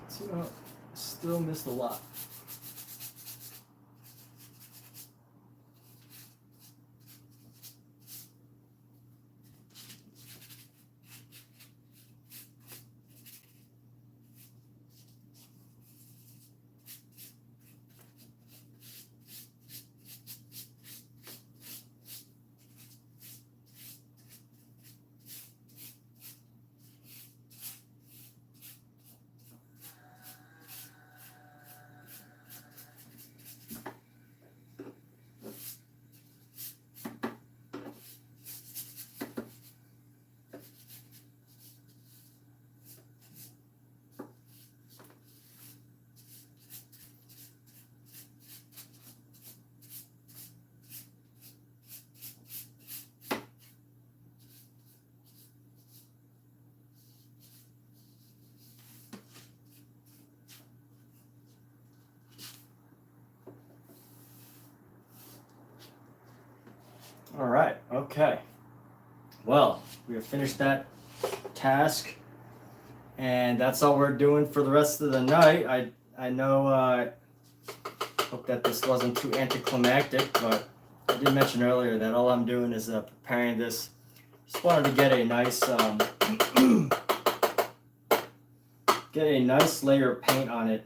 So, still missed a lot. All right, okay. Well, we have finished that task, and that's all we're doing for the rest of the night. I know, hope that this wasn't too anticlimactic, but I did mention earlier that all I'm doing is preparing this. Just wanted to get a nice, get a nice layer of paint on it.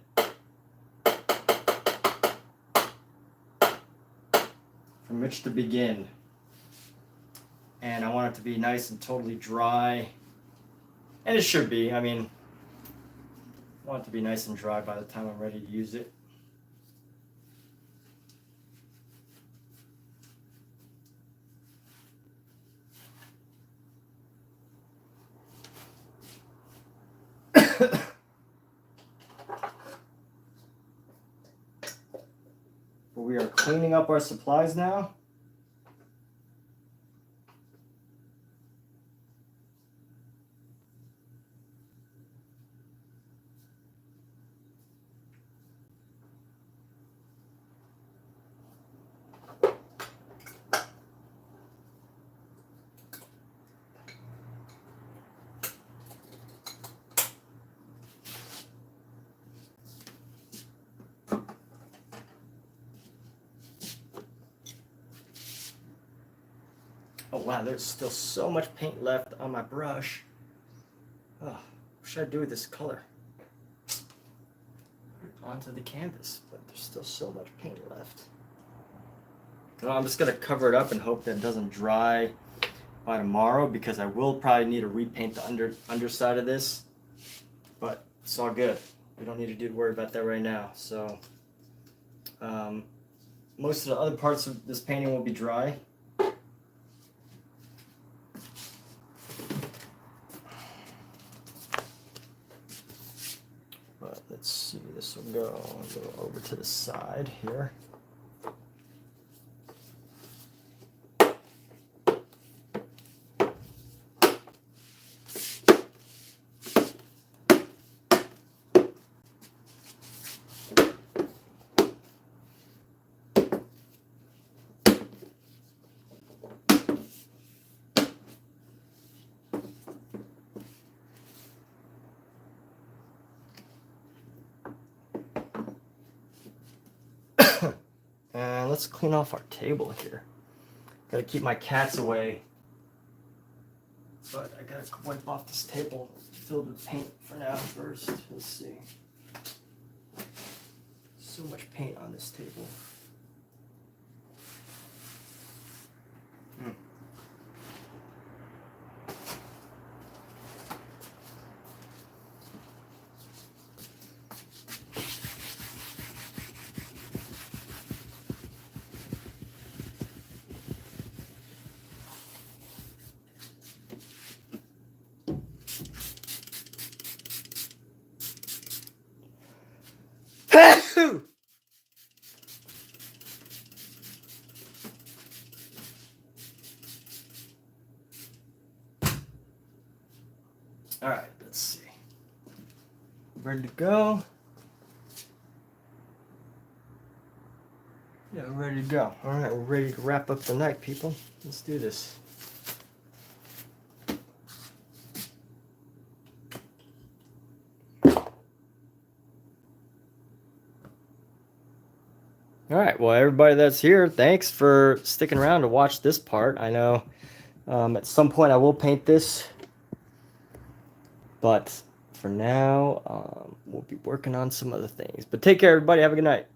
From which to begin. And I want it to be nice and totally dry. And it should be. I mean, I want it to be nice and dry by the time I'm ready to use it. But we are cleaning up our supplies now. Oh wow, there's still so much paint left on my brush. Oh, what should I do with this color? Onto the canvas, but there's still so much paint left. Well, I'm just gonna cover it up and hope that it doesn't dry by tomorrow, because I will probably need to repaint the underside of this. But it's all good. We don't need to worry about that right now. So most of the other parts of this painting will be dry. But let's see, this will go a little over to the side here. And let's clean off our table here. Gotta keep my cats away. But I gotta wipe off this table filled with paint for now first. Let's see. So much paint on this table. All right, let's see. Ready to go? Yeah, we're ready to go. All right, we're ready to wrap up the night, people. Let's do this. All right, well, everybody that's here, thanks for sticking around to watch this part. I know at some point I will paint this, but for now, we'll be working on some other things. But take care, everybody. Have a good night.